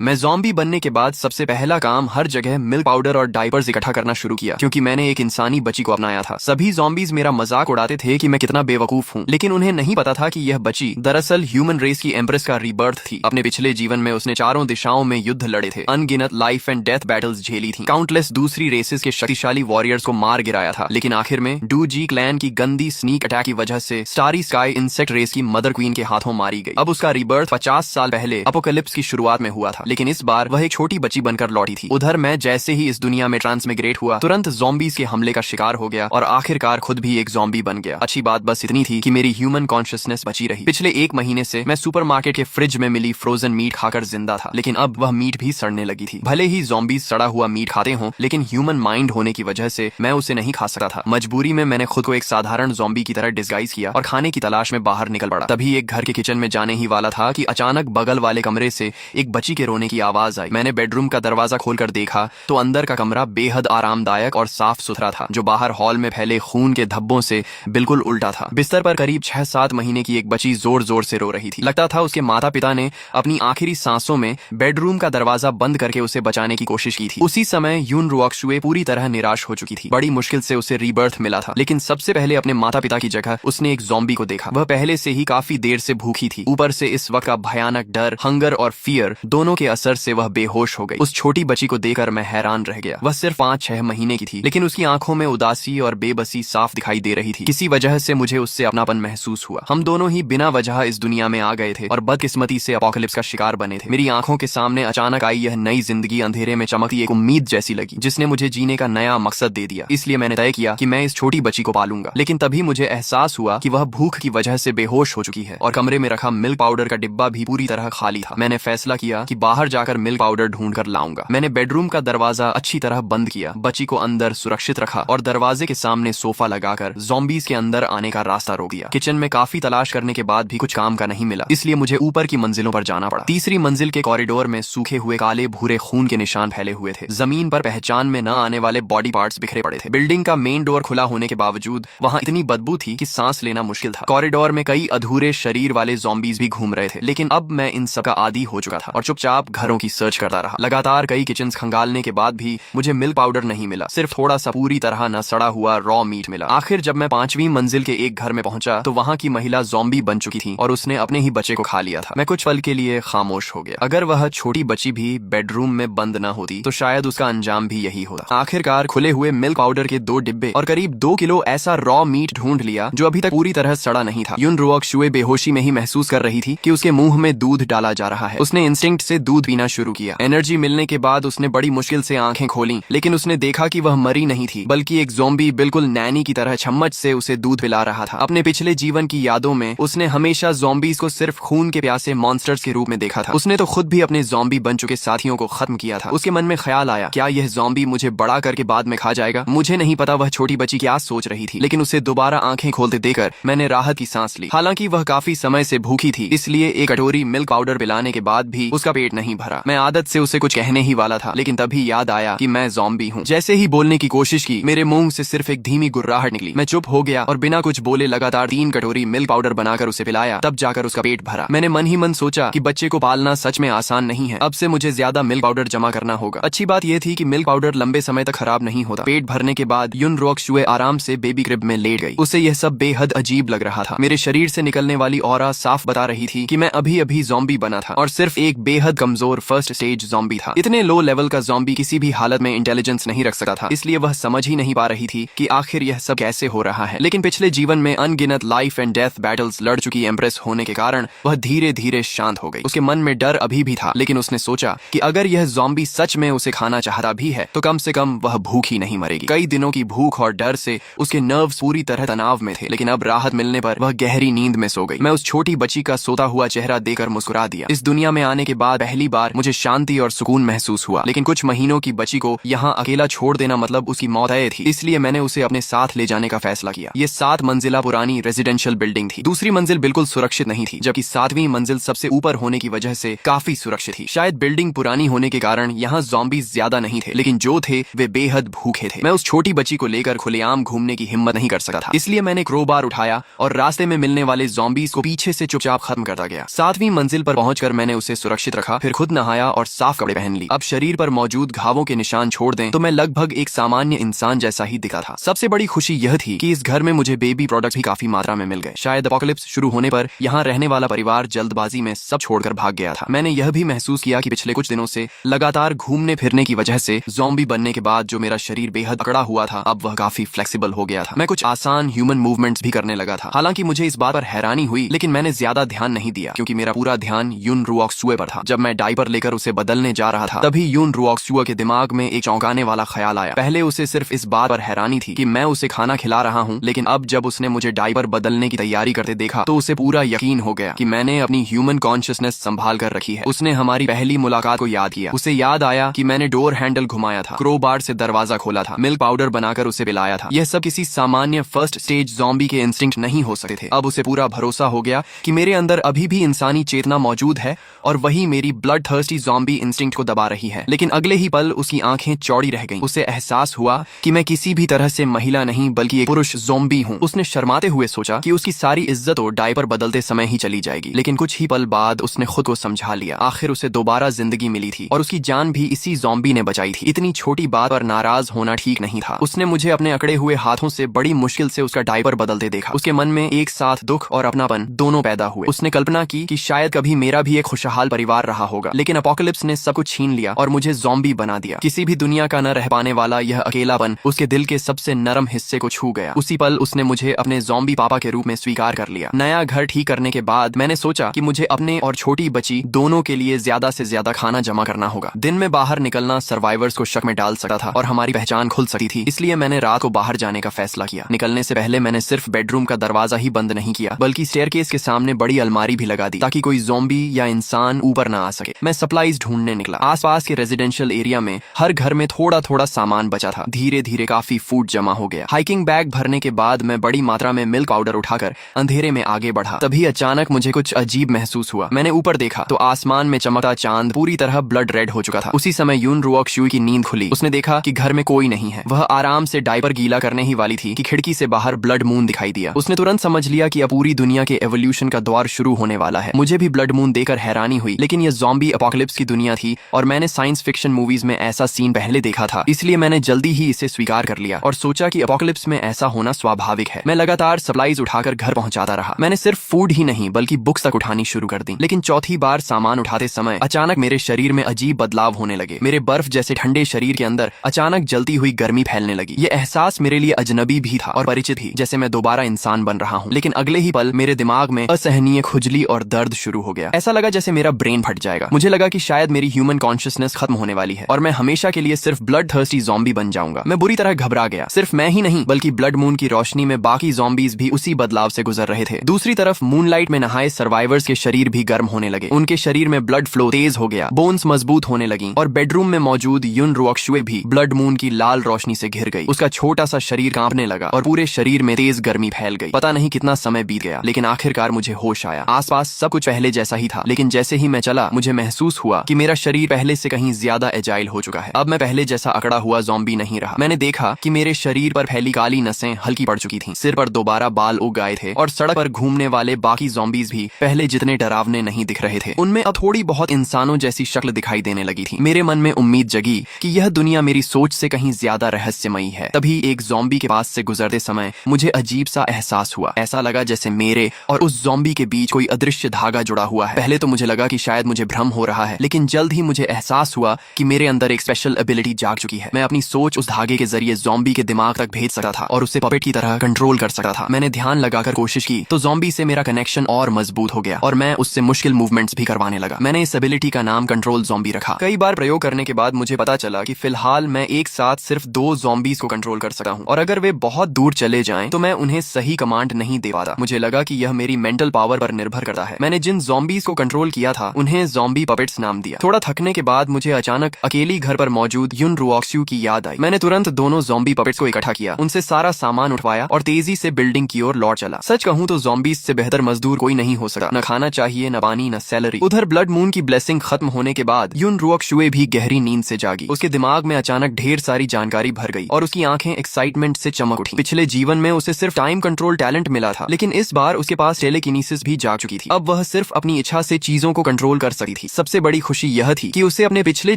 मैं ज़ॉम्बी बनने के बाद सबसे पहला काम हर जगह मिल्क पाउडर और डायपर्स इकट्ठा करना शुरू किया, क्योंकि मैंने एक इंसानी बच्ची को अपनाया था। सभी ज़ॉम्बीज मेरा मजाक उड़ाते थे कि मैं कितना बेवकूफ हूँ, लेकिन उन्हें नहीं पता था कि यह बच्ची दरअसल ह्यूमन रेस की एम्प्रेस का रीबर्थ थी। अपने पिछले जीवन में उसने चारों दिशाओं में युद्ध लड़े थे, अनगिनत लाइफ एंड डेथ बैटल्स झेली थी, काउंटलेस दूसरी रेसेस के शक्तिशाली वॉरियर्स को मार गिराया था। लेकिन आखिर में डू जी क्लैन की गंदी स्नीक अटैक की वजह से स्टारी स्काई इंसेक्ट रेस की मदर क्वीन के हाथों मारी गई। अब उसका रीबर्थ 50 साल पहले अपोकलिप्स की शुरुआत में हुआ था, लेकिन इस बार वह एक छोटी बच्ची बनकर लौटी थी। उधर मैं जैसे ही इस दुनिया में ट्रांसमिग्रेट हुआ, तुरंत ज़ॉम्बीज के हमले का शिकार हो गया और आखिरकार खुद भी एक ज़ॉम्बी बन गया। अच्छी बात बस इतनी थी कि मेरी ह्यूमन कॉन्शियसनेस बची रही। पिछले 1 महीने से मैं सुपरमार्केट के फ्रिज में मिली फ्रोजन मीट खाकर जिंदा था, लेकिन अब वह मीट भी सड़ने लगी थी। भले ही ज़ॉम्बीज सड़ा हुआ मीट खाते हों, लेकिन ह्यूमन माइंड होने की वजह से मैं उसे नहीं खा सकता था। मजबूरी में मैंने खुद को एक साधारण ज़ॉम्बी की तरह डिस्गाइज किया और खाने की तलाश में बाहर निकल पड़ा। तभी एक घर के किचन में जाने ही वाला था कि अचानक बगल वाले कमरे से एक बच्ची के रोने की आवाज आई। मैंने बेडरूम का दरवाजा खोलकर देखा तो अंदर का कमरा बेहद आरामदायक और साफ सुथरा था, जो बाहर हॉल में फैले खून के धब्बों से बिल्कुल उल्टा था। बिस्तर पर करीब 6-7 महीने की एक बच्ची जोर जोर से रो रही थी। लगता था उसके माता पिता ने अपनी आखिरी सांसों में बेडरूम का दरवाजा बंद करके उसे बचाने की कोशिश की थी। उसी समय यून रुओक्सुए पूरी तरह निराश हो चुकी थी। बड़ी मुश्किल से उसे रीबर्थ मिला था, लेकिन सबसे पहले अपने माता पिता की जगह उसने एक ज़ॉम्बी को देखा। वह पहले से ही काफी देर से भूखी थी, ऊपर से इस वक्त का भयानक डर, हंगर और फियर दोनों के असर से वह बेहोश हो गई। उस छोटी बच्ची को देखकर मैं हैरान रह गया। वह सिर्फ 5-6 महीने की थी, लेकिन उसकी आंखों में उदासी और बेबसी साफ दिखाई दे रही थी। किसी वजह से मुझे उससे अपनापन महसूस हुआ। हम दोनों ही बिना वजह इस दुनिया में आ गए थे और बदकिस्मती से अपोकलिप्स का शिकार बने थे। मेरी आंखों के सामने अचानक आई यह नई जिंदगी अंधेरे में चमकती एक उम्मीद जैसी लगी, जिसने मुझे जीने का नया मकसद दे दिया। इसलिए मैंने तय किया कि मैं इस छोटी बच्ची को पालूंगा। लेकिन तभी मुझे एहसास हुआ कि वह भूख की वजह से बेहोश हो चुकी है और कमरे में रखा मिल्क पाउडर का डिब्बा भी पूरी तरह खाली था। मैंने फैसला किया कि बाहर जाकर मिल्क पाउडर ढूंढ कर लाऊंगा। मैंने बेडरूम का दरवाजा अच्छी तरह बंद किया, बच्ची को अंदर सुरक्षित रखा और दरवाजे के सामने सोफा लगाकर ज़ॉम्बीज के अंदर आने का रास्ता रोक दिया। किचन में काफी तलाश करने के बाद भी कुछ काम का नहीं मिला, इसलिए मुझे ऊपर की मंजिलों पर जाना पड़ा। तीसरी मंजिल के कॉरिडोर में सूखे हुए काले भूरे खून के निशान फैले हुए थे। जमीन पर पहचान में न आने वाले बॉडी पार्ट्स बिखरे पड़े थे। बिल्डिंग का मेन डोर खुला होने के बावजूद वहाँ इतनी बदबू थी कि सांस लेना मुश्किल था। कॉरिडोर में कई अधूरे शरीर वाले ज़ॉम्बीज भी घूम रहे थे, लेकिन अब मैं इन सब का आदी हो चुका था और चुपचाप घरों की सर्च करता रहा। लगातार कई किचन खंगालने के बाद भी मुझे मिल्क पाउडर नहीं मिला, सिर्फ थोड़ा सा पूरी तरह न सड़ा हुआ रॉ मीट मिला। आखिर जब मैं 5वीं मंजिल के एक घर में पहुंचा तो वहाँ की महिला ज़ॉम्बी बन चुकी थी और उसने अपने ही बच्चे को खा लिया था। मैं कुछ पल के लिए खामोश हो गया। अगर वह छोटी बच्ची भी बेडरूम में बंद न होती तो शायद उसका अंजाम भी यही होता। आखिरकार खुले हुए मिल्क पाउडर के 2 डिब्बे और करीब 2 किलो ऐसा रॉ मीट ढूंढ लिया जो अभी तक पूरी तरह सड़ा नहीं था। यून रुओक्सुए बेहोशी में ही महसूस कर रही थी कि उसके मुंह में दूध डाला जा रहा है। उसने इंस्टिंक्ट से दूध पीना शुरू किया। एनर्जी मिलने के बाद उसने बड़ी मुश्किल से आंखें खोली, लेकिन उसने देखा कि वह मरी नहीं थी, बल्कि एक ज़ॉम्बी बिल्कुल नैनी की तरह चम्मच से उसे दूध पिला रहा था। अपने पिछले जीवन की यादों में उसने हमेशा ज़ॉम्बीज को सिर्फ खून के प्यासे मॉन्स्टर्स के रूप में देखा था। उसने तो खुद भी अपने ज़ॉम्बी बन चुके साथियों को खत्म किया था। उसके मन में ख्याल आया, क्या यह ज़ॉम्बी मुझे बड़ा करके बाद में खा जाएगा? मुझे नहीं पता वह छोटी बच्ची क्या सोच रही थी, लेकिन उसे दोबारा आंखें खोलते देखकर मैंने राहत की सांस ली। हालांकि वह काफी समय से भूखी थी, इसलिए एक कटोरी मिल्क पाउडर पिलाने के बाद भी उसका पेट नहीं भरा। मैं आदत से उसे कुछ कहने ही वाला था, लेकिन तभी याद आया कि मैं ज़ॉम्बी हूँ। जैसे ही बोलने की कोशिश की, मेरे मुंह से सिर्फ एक धीमी गुर्राहट निकली। मैं चुप हो गया और बिना कुछ बोले लगातार 3 कटोरी मिल्क पाउडर बनाकर उसे पिलाया, तब जाकर उसका पेट भरा। मैंने मन ही मन सोचा कि बच्चे को पालना सच में आसान नहीं है। अब से मुझे ज्यादा मिल्क पाउडर जमा करना होगा। अच्छी बात यह थी कि मिल्क पाउडर लंबे समय तक खराब नहीं होता। पेट भरने के बाद यून रुओक्सुए आराम से बेबी क्रिब में लेट गई। उसे यह सब बेहद अजीब लग रहा था। मेरे शरीर से निकलने वाली ऑरा साफ बता रही थी कि मैं अभी अभी ज़ॉम्बी बना था और सिर्फ एक बेहद कमजोर फर्स्ट स्टेज ज़ॉम्बी था। इतने लो लेवल का ज़ॉम्बी किसी भी हालत में इंटेलिजेंस नहीं रख सकता था, इसलिए वह समझ ही नहीं पा रही थी कि आखिर यह सब कैसे हो रहा है। लेकिन पिछले जीवन में अनगिनत लाइफ एंड डेथ बैटल्स लड़ चुकी एम्प्रेस होने के कारण वह धीरे धीरे शांत हो गई। उसके मन में डर अभी भी था, लेकिन उसने सोचा कि अगर यह ज़ॉम्बी सच में उसे खाना चाहता भी है तो कम से कम वह भूखी नहीं मरेगी। कई दिनों की भूख और डर से उसके नर्व्स पूरी तरह तनाव में थे, लेकिन अब राहत मिलने पर वह गहरी नींद में सो गई। मैं उस छोटी बच्ची का सोता हुआ चेहरा देकर मुस्कुरा दिया। इस दुनिया में आने के बाद पहली बार मुझे शांति और सुकून महसूस हुआ, लेकिन कुछ महीनों की बच्ची को यहाँ अकेला छोड़ देना मतलब उसकी मौत तय थी, इसलिए मैंने उसे अपने साथ ले जाने का फैसला किया। ये 7 मंजिला पुरानी रेजिडेंशियल बिल्डिंग थी। दूसरी मंजिल बिल्कुल सुरक्षित नहीं थी, जबकि 7वीं मंजिल सबसे ऊपर होने की वजह से काफी सुरक्षित थी। शायद बिल्डिंग पुरानी होने के कारण यहाँ ज़ॉम्बीज ज्यादा नहीं थे, लेकिन जो थे वे बेहद भूखे थे। मैं उस छोटी बच्ची को लेकर खुलेआम घूमने की हिम्मत नहीं कर सकता था, इसलिए मैंने क्रोबार उठाया और रास्ते में मिलने वाले ज़ॉम्बीज को पीछे से चुपचाप खत्म करता गया। 7वीं मंजिल पर पहुंचकर मैंने उसे सुरक्षित रखा, फिर खुद नहाया और साफ कपड़े पहन ली। अब शरीर पर मौजूद घावों के निशान छोड़ दें तो मैं लगभग एक सामान्य इंसान जैसा ही दिखा था। सबसे बड़ी खुशी यह थी कि इस घर में मुझे बेबी प्रोडक्ट भी काफी मात्रा में मिल गए। शायद एपोकलिप्स शुरू होने पर यहाँ रहने वाला परिवार जल्दबाजी में सब छोड़कर भाग गया था। मैंने यह भी महसूस किया कि पिछले कुछ दिनों से लगातार घूमने फिरने की वजह से ज़ॉम्बी बनने के बाद जो मेरा शरीर बेहद अकड़ा हुआ था अब वह काफी फ्लेक्सिबल हो गया था। मैं कुछ आसान ह्यूमन मूवमेंट्स भी करने लगा था। हालांकि मुझे इस बात पर हैरानी हुई, लेकिन मैंने ज्यादा ध्यान नहीं दिया क्योंकि मेरा पूरा ध्यान यून रुओक्सुए पर था। जब मैं डायपर लेकर उसे बदलने जा रहा था तभी यून रुओक्सुए के दिमाग में एक चौंकाने वाला ख्याल आया। पहले उसे सिर्फ इस बात पर हैरानी थी कि मैं उसे खाना खिला रहा हूँ, लेकिन अब जब उसने मुझे डायपर बदलने की तैयारी करते देखा तो उसे पूरा यकीन हो गया कि मैंने अपनी ह्यूमन कॉन्शियसनेस संभाल कर रखी है। उसने हमारी पहली मुलाकात को याद किया। उसे याद आया कि मैंने डोर हैंडल घुमाया था, क्रोबार से दरवाजा खोला था, मिल्क पाउडर बनाकर उसे पिलाया था। यह सब किसी सामान्य फर्स्ट स्टेज ज़ॉम्बी के इंस्टिंक्ट नहीं हो सकते थे। अब उसे पूरा भरोसा हो गया कि मेरे अंदर अभी भी इंसानी चेतना मौजूद है और वही मेरी ब्लड थर्स्टी ज़ॉम्बी इंस्टिंक्ट को दबा रही है। लेकिन अगले ही पल उसकी आंखें चौड़ी रह गईं। उसे एहसास हुआ कि मैं किसी भी तरह से महिला नहीं बल्कि एक पुरुष ज़ॉम्बी हूँ। उसने शर्माते हुए सोचा कि उसकी सारी इज्जत और डायपर बदलते समय ही चली जाएगी, लेकिन कुछ ही पल बाद उसने खुद को समझा लिया। आखिर उसे दोबारा जिंदगी मिली थी और उसकी जान भी इसी ज़ॉम्बी ने बचाई थी। इतनी छोटी बात पर नाराज होना ठीक नहीं था। उसने मुझे अपने अकड़े हुए हाथों से बड़ी मुश्किल से उसका डायपर बदलते देखा। उसके मन में एक साथ दुख और अपनापन दोनों पैदा हुए। उसने कल्पना की कि शायद कभी मेरा भी एक खुशहाल परिवार रहा होगा, लेकिन एपोकलिप्स ने सब कुछ छीन लिया और मुझे ज़ॉम्बी बना दिया। किसी भी दुनिया का न रह पाने वाला यह अकेलापन उसके दिल के सबसे नरम हिस्से को छू गया। उसी पल उसने मुझे अपने ज़ॉम्बी पापा के रूप में स्वीकार कर लिया। नया घर ठीक करने के बाद मैंने सोचा कि मुझे अपने और छोटी बच्ची दोनों के लिए ज्यादा से ज्यादा खाना जमा करना होगा। दिन में बाहर निकलना सर्वाइवर्स को शक में डाल सकता था और हमारी पहचान खुल सकती थी, इसलिए मैंने रात को बाहर जाने का फैसला किया। निकलने से पहले मैंने सिर्फ बेडरूम का दरवाजा ही बंद नहीं किया, बल्कि स्टेयरकेस के सामने बड़ी अलमारी भी लगा दी ताकि कोई ज़ॉम्बी या इंसान ऊपर ना आ सके। मैं सप्लाईज ढूंढने निकला। आसपास के रेजिडेंशियल एरिया में हर घर में थोड़ा थोड़ा सामान बचा था। धीरे धीरे काफी फूड जमा हो गया। हाइकिंग बैग भरने के बाद मैं बड़ी मात्रा में मिल्क पाउडर उठाकर अंधेरे में आगे बढ़ा। तभी अचानक मुझे कुछ अजीब महसूस हुआ। मैंने ऊपर देखा तो आसमान में चमकता चांद पूरी तरह ब्लड रेड हो चुका था। उसी समय यून रुओक्सुए की नींद खुली। उसने देखा कि घर में कोई नहीं है। वह आराम से डायपर गीला करने ही वाली थी कि खिड़की से बाहर ब्लड मून दिखाई दिया। उसने तुरंत समझ लिया कि अब पूरी दुनिया के एवोल्यूशन का दौर शुरू होने वाला है। मुझे भी ब्लड मून देखकर हैरानी हुई, लेकिन यह ज़ॉम्बी एपोकलिप्स की दुनिया थी और मैंने साइंस फिक्शन मूवीज में ऐसा सीन पहले देखा था, इसलिए मैंने जल्दी ही इसे स्वीकार कर लिया और सोचा कि एपोकलिप्स में ऐसा होना स्वाभाविक है। मैं लगातार सप्लाईज उठाकर घर पहुंचाता रहा। मैंने सिर्फ फूड ही नहीं बल्कि बुक्स तक उठानी शुरू कर दी। लेकिन चौथी बार सामान उठाते समय अचानक मेरे शरीर में अजीब बदलाव होने लगे। मेरे बर्फ जैसे ठंडे शरीर के अंदर अचानक जलती हुई गर्मी फैलने लगी। यह एहसास मेरे लिए अजनबी भी था और परिचित भी, जैसे मैं दोबारा इंसान बन रहा हूँ। लेकिन अगले ही पल मेरे दिमाग में असहनीय खुजली और दर्द शुरू हो गया। ऐसा लगा जैसे मेरा ब्रेन फट जाएगा। मुझे लगा कि शायद मेरी ह्यूमन कॉन्शियसनेस खत्म होने वाली है और मैं हमेशा के लिए सिर्फ ब्लड थर्स्टी ज़ॉम्बी बन जाऊंगा। मैं बुरी तरह घबरा गया। सिर्फ मैं ही नहीं बल्कि ब्लड मून की रोशनी में बाकी ज़ॉम्बीज भी उसी बदलाव से गुजर रहे थे। दूसरी तरफ मूनलाइट में नहाए सर्वाइवर्स के शरीर भी गर्म होने लगे। उनके शरीर में ब्लड फ्लो तेज हो गया, बोन्स मजबूत होने लगी और बेडरूम में मौजूद यून रुओक्सुए भी ब्लड मून की लाल रोशनी से घिर गई। उसका छोटा सा शरीर कांपने लगा और पूरे शरीर में तेज गर्मी फैल गई। पता नहीं कितना समय बीत गया, लेकिन आखिरकार मुझे होश आया। आसपास सब कुछ पहले जैसा ही था, लेकिन जैसे ही मैं चला मुझे महसूस हुआ कि मेरा शरीर पहले से कहीं ज्यादा एजाइल हो चुका है। अब मैं पहले जैसा अकड़ा हुआ ज़ॉम्बी नहीं रहा। मैंने देखा कि मेरे शरीर पर फैली काली नसें हल्की पड़ चुकी थीं, सिर पर दोबारा बाल उग आए थे और सड़क पर घूमने वाले बाकी ज़ॉम्बीज भी पहले जितने डरावने नहीं दिख रहे थे। उनमें अब थोड़ी बहुत इंसानों जैसी शक्ल दिखाई देने लगी थी। मेरे मन में उम्मीद जगी कि यह दुनिया मेरी सोच से कहीं ज्यादा रहस्यमयी है। तभी एक ज़ॉम्बी के पास से गुजरते समय मुझे अजीब सा एहसास हुआ। ऐसा लगा जैसे मेरे और उस ज़ॉम्बी के बीच कोई अदृश्य धागा जुड़ा हुआ है। पहले तो मुझे लगा कि शायद मुझे भ्रम हो रहा है, लेकिन जल्द ही मुझे एहसास हुआ कि मेरे अंदर एक स्पेशल एबिलिटी जाग चुकी है। मैं अपनी सोच उस धागे के जरिए ज़ॉम्बी के दिमाग तक भेज सकता था और उसे पपेट की तरह कंट्रोल कर सकता था। मैंने ध्यान लगाकर कोशिश की तो ज़ॉम्बी से मेरा कनेक्शन और मजबूत हो गया और मैं उससे मुश्किल मूवमेंट्स भी करवाने लगा। मैंने इस एबिलिटी का नाम कंट्रोल ज़ॉम्बी रखा। कई बार प्रयोग करने के बाद मुझे पता चला कि फिलहाल मैं एक साथ सिर्फ 2 ज़ॉम्बीज को कंट्रोल कर सकता हूँ और अगर वे बहुत दूर चले जाएं तो मैं उन्हें सही कमांड नहीं दे पाता। मुझे लगा कि यह मेरी मेंटल पावर पर निर्भर करता है। मैंने जिन ज़ॉम्बीज को कंट्रोल किया था उन्हें ज़ॉम्बी पपेट्स नाम दिया। थोड़ा थकने के बाद मुझे अचानक अकेली घर पर मौजूद यून रुओक्सुए की याद आई। मैंने तुरंत दोनों ज़ॉम्बी पपेट्स को इकट्ठा किया, उनसे सारा सामान उठवाया और तेजी से बिल्डिंग की ओर लौट चला। सच कहूँ तो ज़ॉम्बीज से बेहतर मजदूर कोई नहीं हो सकता। न खाना चाहिए, न पानी, न सैलरी। उधर ब्लड मून की ब्लेसिंग खत्म होने के बाद यून रुओक्सुए भी गहरी नींद से जागी। उसके दिमाग में अचानक ढेर सारी जानकारी भर गई और उसकी आंखें एक्साइटमेंट से चमक उठी। पिछले जीवन में उसे सिर्फ टाइम कंट्रोल टैलेंट मिला था, लेकिन इस बार उसके पास टेलेकिनेसिस भी जाग चुकी थी। अब वह सिर्फ अपनी इच्छा से चीजों को कंट्रोल कर सकती थी। थी। सबसे बड़ी खुशी यह थी कि उसे अपने पिछले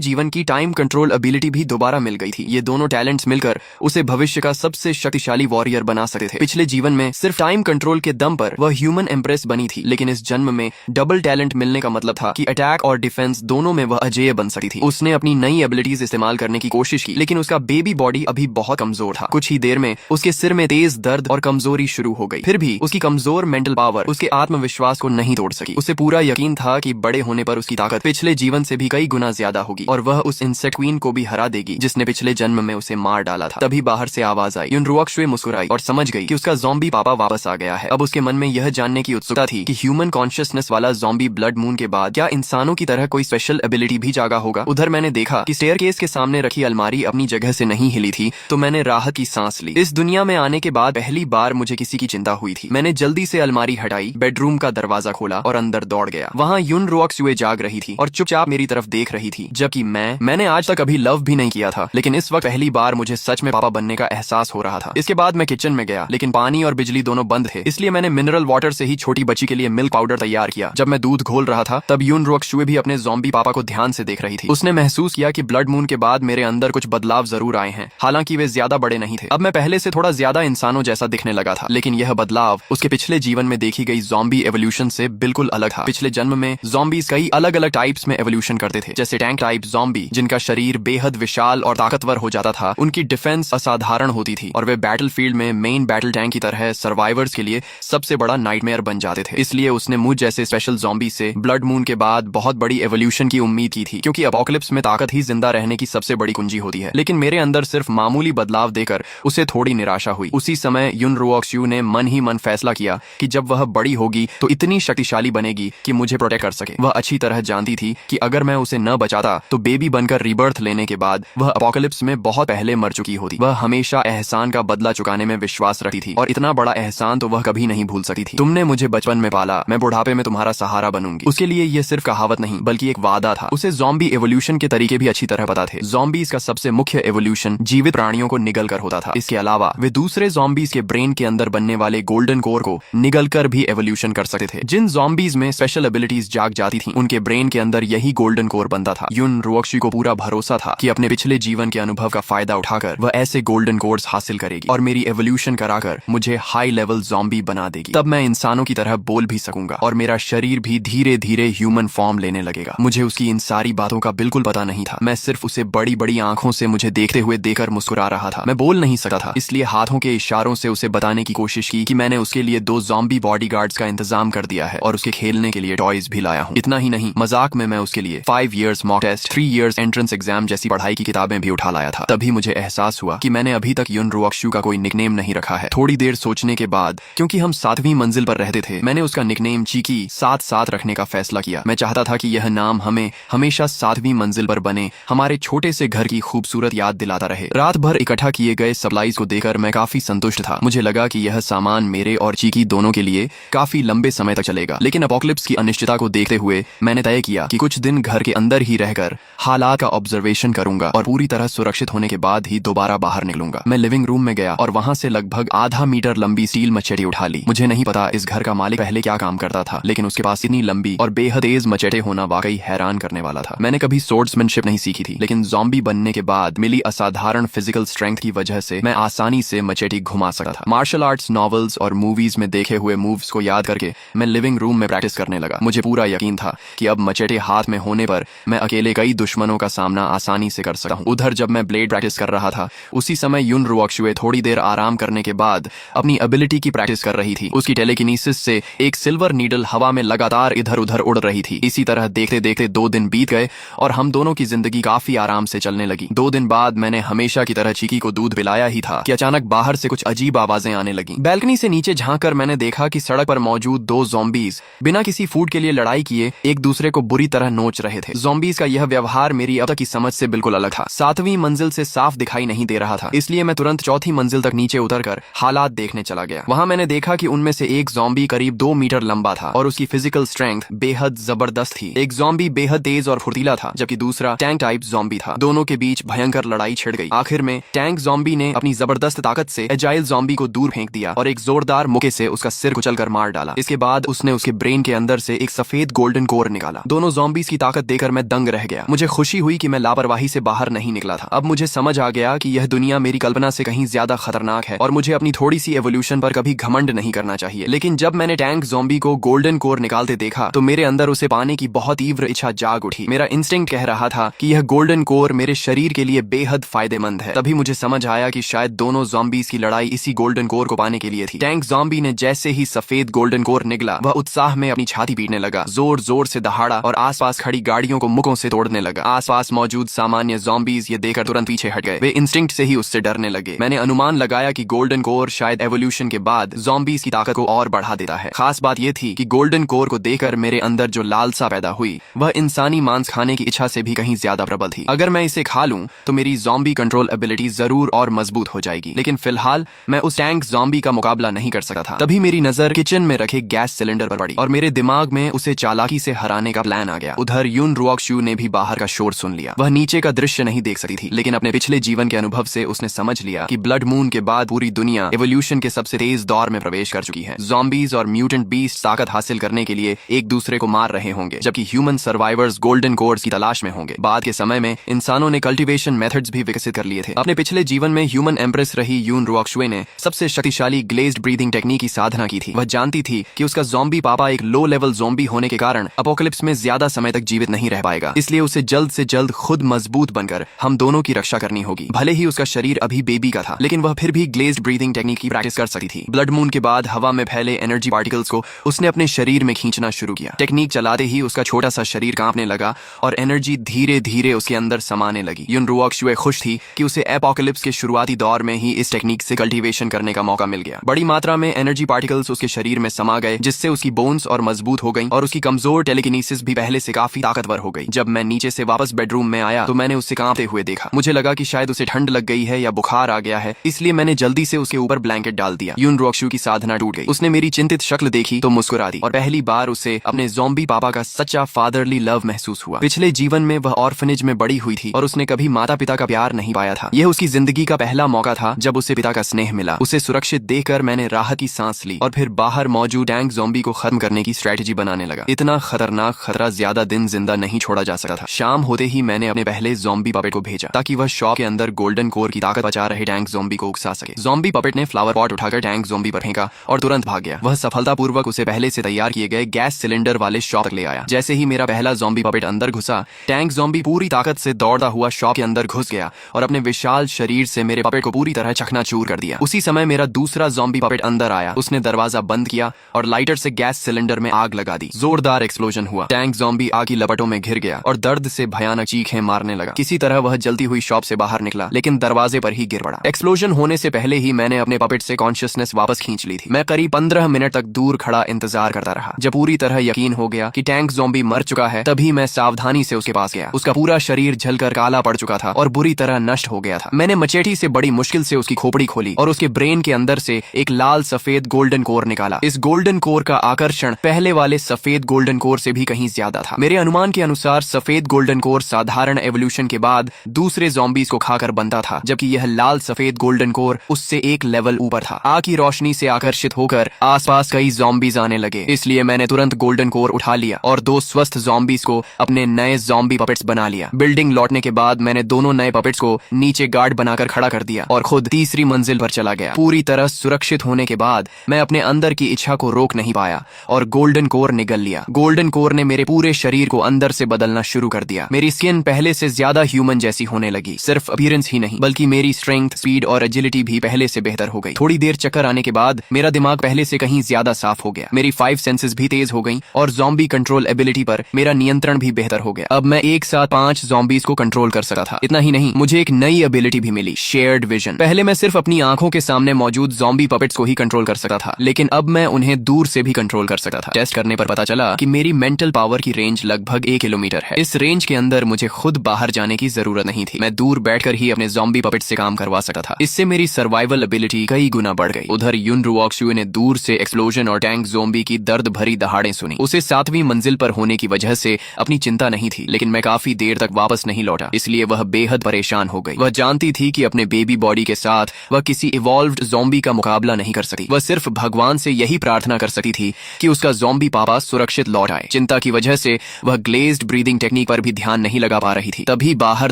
जीवन की टाइम कंट्रोल एबिलिटी भी दोबारा मिल गई थी। ये दोनों टैलेंट्स मिलकर उसे भविष्य का सबसे शक्तिशाली वॉरियर बना सकते थे। पिछले जीवन में सिर्फ टाइम कंट्रोल के दम पर वह ह्यूमन एम्प्रेस बनी थी, लेकिन इस जन्म में डबल टैलेंट मिलने का मतलब था कि अटैक और डिफेंस दोनों में वह अजेय बन सकती थी। उसने अपनी नई एबिलिटीज इस्तेमाल करने की कोशिश की, लेकिन उसका बेबी बॉडी अभी बहुत कमजोर था। कुछ ही देर में उसके सिर में तेज दर्द और कमजोरी शुरू हो गई। फिर भी उसकी कमजोर मेंटल पावर उसके आत्मविश्वास को नहीं तोड़ सकी। उसे पूरा यकीन था कि बड़े होने पर उसकी ताकत पिछले जीवन से भी कई गुना ज्यादा होगी और वह उस इंसेक्ट क्वीन को भी हरा देगी जिसने पिछले जन्म में उसे मार डाला था। तभी बाहर से आवाज आई। युनरुओक्शुए मुस्कुराई और समझ गई कि उसका ज़ॉम्बी पापा वापस आ गया है। अब उसके मन में यह जानने की उत्सुकता थी कि ह्यूमन कॉन्शियसनेस वाला ज़ॉम्बी ब्लड मून के बाद क्या इंसानों की तरह कोई स्पेशल एबिलिटी भी जागा होगा। उधर मैंने देखा कि स्टेयरकेस के सामने रखी अलमारी अपनी जगह से नहीं हिली थी, तो मैंने राहत की सांस ली। इस दुनिया में आने के बाद पहली बार मुझे किसी की चिंता हुई थी। मैंने जल्दी से अलमारी हटाई, बेडरूम का दरवाजा खोला और अंदर दौड़ गया। वहाँ युनरुओक्शुए जाग रही थी और चुपचाप मेरी तरफ देख रही थी, जबकि मैंने आज तक कभी लव भी नहीं किया था, लेकिन इस वक्त पहली बार मुझे सच में पापा बनने का एहसास हो रहा था। इसके बाद मैं किचन में गया, लेकिन पानी और बिजली दोनों बंद थे, इसलिए मैंने मिनरल वाटर से ही छोटी बच्ची के लिए मिल्क पाउडर तैयार किया। जब मैं दूध घोल रहा था तब युनरुओक्शुए भी अपने ज़ॉम्बी पापा को ध्यान से देख रही थी। उसने महसूस किया कि ब्लड मून के बाद मेरे अंदर कुछ बदलाव जरूर आए हैं, हालांकि वे ज्यादा बड़े नहीं थे। अब मैं पहले से थोड़ा ज्यादा इंसानों जैसा दिखने लगा था, लेकिन यह बदलाव उसके पिछले जीवन में देखी गई ज़ॉम्बी एवोल्यूशन से बिल्कुल अलग था। पिछले जन्म में ज़ॉम्बीज कई अलग अलग टाइप्स में एवोल्यूशन करते थे, जैसे टैंक टाइप ज़ॉम्बी जिनका शरीर बेहद विशाल और ताकतवर हो जाता था, उनकी डिफेंस असाधारण होती थी और वे बैटलफील्ड में मेन बैटल टैंक की तरह सर्वाइवर्स के लिए सबसे बड़ा नाइटमेयर बन जाते थे। इसलिए उसने मुझ जैसे स्पेशल ज़ॉम्बी से ब्लड मून के बाद बहुत बड़ी एवोल्यूशन की उम्मीद की थी, क्योंकि अपोकलिप्स में ताकत ही जिंदा रहने की सबसे बड़ी कुंजी होती है। लेकिन मेरे अंदर सिर्फ मामूली बदलाव देकर उसे थोड़ी निराशा हुई। उसी समय युनरुओक्शुए ने मन ही मन फैसला किया कि जब वह बड़ी होगी तो इतनी शक्तिशाली बनेगी कि मुझे प्रोटेक्ट कर सके। वह अच्छी तरह जानती थी कि अगर मैं उसे न बचाता तो बेबी बनकर रीबर्थ लेने के बाद वह अपोकलिप्स में बहुत पहले मर चुकी होती। वह हमेशा एहसान का बदला चुकाने में विश्वास रखती थी और इतना बड़ा एहसान तो वह कभी नहीं भूल सकती थी। तुमने मुझे बचपन में पाला, मैं बुढ़ापे में तुम्हारा सहारा बनूंगी। उसके लिए यह सिर्फ कहावत नहीं बल्कि एक वादा था। उसे ज़ॉम्बी एवोल्यूशन के तरीके भी अच्छी तरह पता थे। ज़ॉम्बीज का सबसे मुख्य एवोल्यूशन जीवित प्राणियों को निगल कर होता था। इसके अलावा वे दूसरे ज़ॉम्बीज के ब्रेन के अंदर बनने वाले गोल्डन कोर को निगल कर भी एवोल्यूशन कर सकते थे। जिन ज़ॉम्बीज में स्पेशल एबिलिटीज जाग जाती थी उनके ब्रेन के अंदर यही गोल्डन कोर बनता था। युनरुओक्शुए को पूरा भरोसा था कि अपने पिछले जीवन के अनुभव का फायदा उठाकर वह ऐसे गोल्डन कोर्स हासिल करेगी और मेरी एवोल्यूशन कराकर मुझे हाई लेवल ज़ॉम्बी बना देगी। तब मैं इंसानों की तरह बोल भी सकूंगा और मेरा शरीर भी धीरे धीरे ह्यूमन फॉर्म लेने लगेगा। मुझे उसकी इन सारी बातों का बिल्कुल पता नहीं था। मैं सिर्फ उसे बड़ी बड़ी आंखों से मुझे देखते हुए देखकर मुस्कुरा रहा था। मैं बोल नहीं सकता था, इसलिए हाथों के इशारों से उसे बताने की कोशिश की कि मैंने उसके लिए 2 ज़ॉम्बी बॉडीगार्ड्स का इंतजाम कर दिया है और उसके खेलने के लिए टॉयज भी लाया हूँ। इतना ही नहीं, मजाक में मैं उसके लिए 5 years mock test, 3 years entrance exam जैसी पढ़ाई की किताबें भी उठा लाया था। तभी मुझे एहसास हुआ कि मैंने अभी तक युनरुओक्शुए का कोई निकनेम नहीं रखा है। थोड़ी देर सोचने के बाद, क्योंकि हम 7वीं मंजिल पर रहते थे, मैंने उसका निकनेम चीकी 7-7 रखने का फैसला किया। मैं चाहता था कि यह नाम हमें हमेशा 7वीं मंजिल पर बने हमारे छोटे से घर की खूबसूरत याद दिलाता रहे। रात भर इकट्ठा किए गए सप्लाईज को देखकर मैं काफी संतुष्ट था। मुझे लगा कि यह सामान मेरे और चीकी दोनों के लिए काफी लंबे समय तक चलेगा। लेकिन अपोकलिप्स की अनिश्चितता को देखते हुए मैंने तय किया कि कुछ दिन घर के अंदर ही रहकर हालात का ऑब्जर्वेशन करूंगा और पूरी तरह सुरक्षित होने के बाद ही दोबारा बाहर निकलूंगा। मैं लिविंग रूम में गया और वहां से लगभग आधा मीटर लंबी स्टील मचेटी उठा ली। मुझे नहीं पता इस घर का मालिक पहले क्या काम करता था, लेकिन उसके पास इतनी लंबी और बेहद तेज मचेटे होना वाकई हैरान करने वाला था। मैंने कभी स्वॉर्ड्समैनशिप नहीं सीखी थी, लेकिन ज़ॉम्बी बनने के बाद मिली असाधारण फिजिकल स्ट्रेंथ की वजह से मैं आसानी से मचेटी घुमा सकता था। मार्शल आर्ट्स नॉवेल्स और मूवीज में देखे हुए मूव्स को याद करके मैं लिविंग रूम में प्रैक्टिस करने लगा। मुझे पूरा यकीन था कि अब मचेटे हाथ में होने पर मैं अकेले कई दुश्मनों का सामना आसानी से कर सकता हूँ। उधर जब मैं ब्लेड प्रैक्टिस कर रहा था, उसी समय युनरुओक्शुए थोड़ी देर आराम करने के बाद अपनी एबिलिटी की प्रैक्टिस कर रही थी। उसकी टेलीकिनेसिस से एक सिल्वर नीडल हवा में लगातार इधर उधर उड़ रही थी। इसी तरह देखते देखते 2 दिन बीत गए और हम दोनों की जिंदगी काफी आराम से चलने लगी। 2 दिन बाद मैंने हमेशा की तरह चीकी को दूध पिलाया ही था कि अचानक बाहर से कुछ अजीब आवाजें आने लगी। बैल्कनी से नीचे झांककर मैंने देखा कि सड़क पर मौजूद 2 ज़ॉम्बीज बिना किसी फूड के लिए लड़ाई किए एक दूसरे को बुरी तरह नोच रहे थे। ज़ॉम्बीज का यह व्यवहार मेरी अब तक की समझ से बिल्कुल अलग था। 7वीं मंजिल से साफ दिखाई नहीं दे रहा था, इसलिए मैं तुरंत 4थी मंजिल तक नीचे उतरकर हालात देखने चला गया। वहां मैंने देखा कि उनमें से एक ज़ॉम्बी करीब 2 मीटर लंबा था और उसकी फिजिकल स्ट्रेंथ बेहद जबरदस्त थी। एक ज़ॉम्बी बेहद तेज और फुर्तीला था, जबकि दूसरा टैंक टाइप ज़ॉम्बी था। दोनों के बीच भयंकर लड़ाई छिड़ गई। आखिर में टैंक ज़ॉम्बी ने अपनी जबरदस्त ताकत से एजाइल ज़ॉम्बी को दूर फेंक दिया और एक जोरदार मुक्के से उसका सिर कुचलकर मार डाला। इसके बाद उसने उसके ब्रेन के अंदर से एक सफेद गोल्डन कोर निकाला। निकाला। दोनों ज़ॉम्बीज की ताकत देखकर मैं दंग रह गया। मुझे खुशी हुई कि मैं लापरवाही से बाहर नहीं निकला था। अब मुझे समझ आ गया कि यह दुनिया मेरी कल्पना से कहीं ज्यादा खतरनाक है और मुझे अपनी थोड़ी सी एवोल्यूशन पर कभी घमंड नहीं करना चाहिए। लेकिन जब मैंने टैंक ज़ॉम्बी को गोल्डन कोर निकालते देखा तो मेरे अंदर उसे पाने की बहुत तीव्र इच्छा जाग उठी। मेरा इंस्टिंक्ट कह रहा था कि यह गोल्डन कोर मेरे शरीर के लिए बेहद फायदेमंद है। तभी मुझे समझ आया कि शायद दोनों ज़ॉम्बीज की लड़ाई इसी गोल्डन कोर को पाने के लिए थी। टैंक ज़ॉम्बी ने जैसे ही सफेद गोल्डन कोर निकला, वह उत्साह में अपनी छाती पीटने लगा, जोर जोर से दहाड़ा और आसपास खड़ी गाड़ियों को मुक्कों से तोड़ने लगा। आसपास मौजूद सामान्य ज़ॉम्बीज ये देखकर तुरंत पीछे हट गए। वे इंस्टिंक्ट से ही उससे डरने लगे। मैंने अनुमान लगाया कि गोल्डन कोर शायद एवोल्यूशन के बाद ज़ॉम्बीज की ताकत को और बढ़ा देता है। खास बात यह थी कि गोल्डन कोर को देखकर मेरे अंदर जो लालसा पैदा हुई वह इंसानी मांस खाने की इच्छा से भी कहीं ज्यादा प्रबल थी। अगर मैं इसे खा लूं तो मेरी ज़ॉम्बी कंट्रोल एबिलिटी जरूर और मजबूत हो जाएगी। लेकिन फिलहाल मैं उस टैंक ज़ॉम्बी का मुकाबला नहीं कर सकता था। तभी मेरी नजर किचन में रखे गैस सिलेंडर पर पड़ी और मेरे दिमाग में उसे चालाकी से हराने का प्लान आ गया। उधर यून रुऑक्शू ने भी बाहर का शोर सुन लिया। वह नीचे का दृश्य नहीं देख सकती थी, लेकिन अपने पिछले जीवन के अनुभव से उसने समझ लिया कि ब्लड मून के बाद पूरी दुनिया एवोल्यूशन के सबसे तेज दौर में प्रवेश कर चुकी है। ज़ॉम्बीज और म्यूटेंट बीस्ट ताकत हासिल करने के लिए एक दूसरे को मार रहे होंगे, जबकि ह्यूमन सर्वाइवर्स गोल्डन कोर्स की तलाश में होंगे। बाद के समय में इंसानों ने कल्टीवेशन मेथड्स भी विकसित कर लिए थे। अपने पिछले जीवन में ह्यूमन एम्प्रेस रही यून रुऑक्शुए ने सबसे शक्तिशाली ग्लेज्ड ब्रीदिंग टेक्निक की साधना की थी। वह जानती थी कि उसका ज़ॉम्बी पापा एक लो लेवल ज़ॉम्बी होने के कारण अपोकलिप्स में ज्यादा समय तक जीवित नहीं रह पाएगा। इसलिए उसे जल्द से जल्द खुद मजबूत बनकर हम दोनों की रक्षा करनी होगी। भले ही उसका शरीर अभी बेबी का था, लेकिन वह फिर भी ग्लेज्ड ब्रीदिंग टेक्निक की प्रैक्टिस कर सकती थी। ब्लड मून के बाद हवा में फैले एनर्जी पार्टिकल्स को उसने अपने शरीर में खींचना शुरू किया। टेक्निक चलाते ही उसका छोटा सा शरीर कांपने लगा और एनर्जी धीरे धीरे उसके अंदर समाने लगी। यून रुऑक्शुए खुश थी कि उसे एपोकलिप्स के शुरुआती दौर में ही इस टेक्निक से कल्टीवेशन करने का मौका मिल गया। बड़ी मात्रा में एनर्जी पार्टिकल्स उसके शरीर में समा गए, जिससे उसकी बोन्स और मजबूत हो गई और उसकी कमजोर टेलीकिनेसिस भी पहले से काफी ताकतवर हो गई। जब मैं नीचे से वापस बेडरूम में आया तो मैंने उसे कांपते हुए देखा। मुझे लगा कि शायद उसे ठंड लग गई है या बुखार आ गया है, इसलिए मैंने जल्दी से उसके ऊपर ब्लैंकेट डाल दिया। यून रुऑक्शु की साधना टूट गई। उसने मेरी चिंतित शक्ल देखी तो मुस्कुरा दी और पहली बार उसे अपने ज़ॉम्बी पापा का सच्चा फादरली लव महसूस हुआ। पिछले जीवन में वह ऑर्फनेज में बड़ी हुई थी और उसने कभी माता पिता का प्यार नहीं पाया था। यह उसकी जिंदगी का पहला मौका था जब उसे पिता का स्नेह मिला। उसे सुरक्षित देखकर मैंने राहत की सांस ली और फिर बाहर मौजूद टैंक ज़ॉम्बी को खत्म करने की स्ट्रेटेजी बनाने लगा। इतना खतरनाक खतरा ज्यादा दिन जिंदा नहीं छोड़ा जा सकता था। शाम होते ही मैंने अपने पहले ज़ॉम्बी पपेट को भेजा ताकि वह शॉप के अंदर गोल्डन कोर की ताकत बचा रहे टैंक ज़ॉम्बी को उकसा सके। ज़ॉम्बी पपेट ने फ्लावर पॉट उठाकर टैंक ज़ॉम्बी पर फेंका और तुरंत भाग गया। वह सफलतापूर्वक उसे पहले से तैयार किए गए गैस सिलेंडर वाले शॉप तक ले आया। जैसे ही मेरा पहला ज़ॉम्बी पपेट अंदर घुसा, टैंक ज़ॉम्बी पूरी ताकत से दौड़ता हुआ शॉप के अंदर घुस गया और अपने विशाल शरीर से मेरे पपेट को पूरी तरह चकनाचूर कर दिया। उसी समय मेरा दूसरा ज़ॉम्बी पपेट अंदर आया। उसने दरवाजा बंद किया और लाइटर से गैस सिलेंडर में आग लगा दी। जोरदार एक्सप्लोजन हुआ। टैंक ज़ॉम्बी आग की लपटों में घिर गया और दर्द से भयानक चीखें मारने लगा। किसी तरह वह जलती हुई शॉप से बाहर निकला, लेकिन दरवाजे पर ही गिर पड़ा। एक्सप्लोजन होने से पहले ही मैंने अपने पपेट से कॉन्शियसनेस वापस खींच ली थी। मैं करीब 15 मिनट तक दूर खड़ा इंतजार करता रहा। जब पूरी तरह यकीन हो गया कि टैंक ज़ॉम्बी मर चुका है, तभी मैं सावधानी से उसके पास गया। उसका पूरा शरीर जलकर काला पड़ चुका था और बुरी तरह नष्ट हो गया था। मैंने मचेटी से बड़ी मुश्किल से उसकी खोपड़ी खोली और उसके ब्रेन के अंदर से एक लाल सफेद गोल्डन कोर निकाला। इस गोल्डन कोर का आकर्षण पहले वाले सफेद गोल्डन कोर से भी कहीं ज्यादा था। मेरे अनुमान के अनुसार सफेद गोल्डन कोर साधारण एवोल्यूशन के बाद दूसरे ज़ॉम्बीज को खाकर बनता था, जबकि यह लाल सफेद गोल्डन कोर उससे एक लेवल ऊपर था। आग की रोशनी से आकर्षित होकर आसपास कई ज़ॉम्बीज आने लगे, इसलिए मैंने तुरंत गोल्डन कोर उठा लिया और 2 स्वस्थ ज़ॉम्बीज को अपने नए ज़ॉम्बी पपेट्स बना लिया। बिल्डिंग लौटने के बाद मैंने दोनों नए पपेट्स को नीचे गार्ड बनाकर खड़ा कर दिया और खुद तीसरी मंजिल पर चला गया। पूरी तरह सुरक्षित होने के बाद मैं अपने अंदर की इच्छा को रोक नहीं पाया और गोल्डन कोर निगल लिया। गोल्डन कोर ने मेरे पूरे शरीर को अंदर से बदलना शुरू कर दिया। मेरी स्किन पहले से ज्यादा ह्यूमन जैसी होने लगी। सिर्फ अपीयरेंस ही नहीं, बल्कि मेरी स्ट्रेंथ, स्पीड और एजिलिटी भी पहले से बेहतर हो गई। थोड़ी देर चक्कर आने के बाद मेरा दिमाग पहले से कहीं ज्यादा साफ हो गया। मेरी 5 सेंसेस भी तेज हो गई और ज़ॉम्बी कंट्रोल एबिलिटी पर मेरा नियंत्रण भी बेहतर हो गया। अब मैं एक साथ 5 ज़ॉम्बीज को कंट्रोल कर सकता था। इतना ही नहीं, मुझे एक नई एबिलिटी भी मिली, शेयर्ड विजन। पहले मैं सिर्फ अपनी आंखों के सामने मौजूद ज़ॉम्बी पपेट्स को ही कंट्रोल कर सकता था, लेकिन अब मैं उन्हें दूर से भी कंट्रोल कर सकता था। टेस्ट करने पर पता चला कि मेरी मेंटल पावर की रेंज लगभग 1 किलोमीटर है। इस रेंज के अंदर मुझे खुद बाहर जाने की जरूरत नहीं थी। मैं दूर बैठकर ही अपने ज़ॉम्बी पपेट से काम करवा सकता था। इससे मेरी सर्वाइवल एबिलिटी कई गुना बढ़ गई। उधर यून रुऑक्शु ने दूर से एक्सप्लोजन और टैंक ज़ॉम्बी की दर्द भरी दहाड़ें सुनी। उसे 7वीं मंजिल पर होने की वजह से अपनी चिंता नहीं थी, लेकिन मैं काफी देर तक वापस नहीं लौटा, इसलिए वह बेहद परेशान हो गई। वह जानती थी कि अपने बेबी बॉडी के साथ वह किसी इवॉल्व्ड ज़ॉम्बी का मुकाबला नहीं कर सकती। वह सिर्फ भगवान से यही प्रार्थना कर सकती थी कि उसका ज़ॉम्बी पापा सुरक्षित लौट आए। चिंता की वजह से वह ग्लेज्ड ब्रीदिंग टेक्निक पर भी ध्यान नहीं लगा पा रही थी। तभी बाहर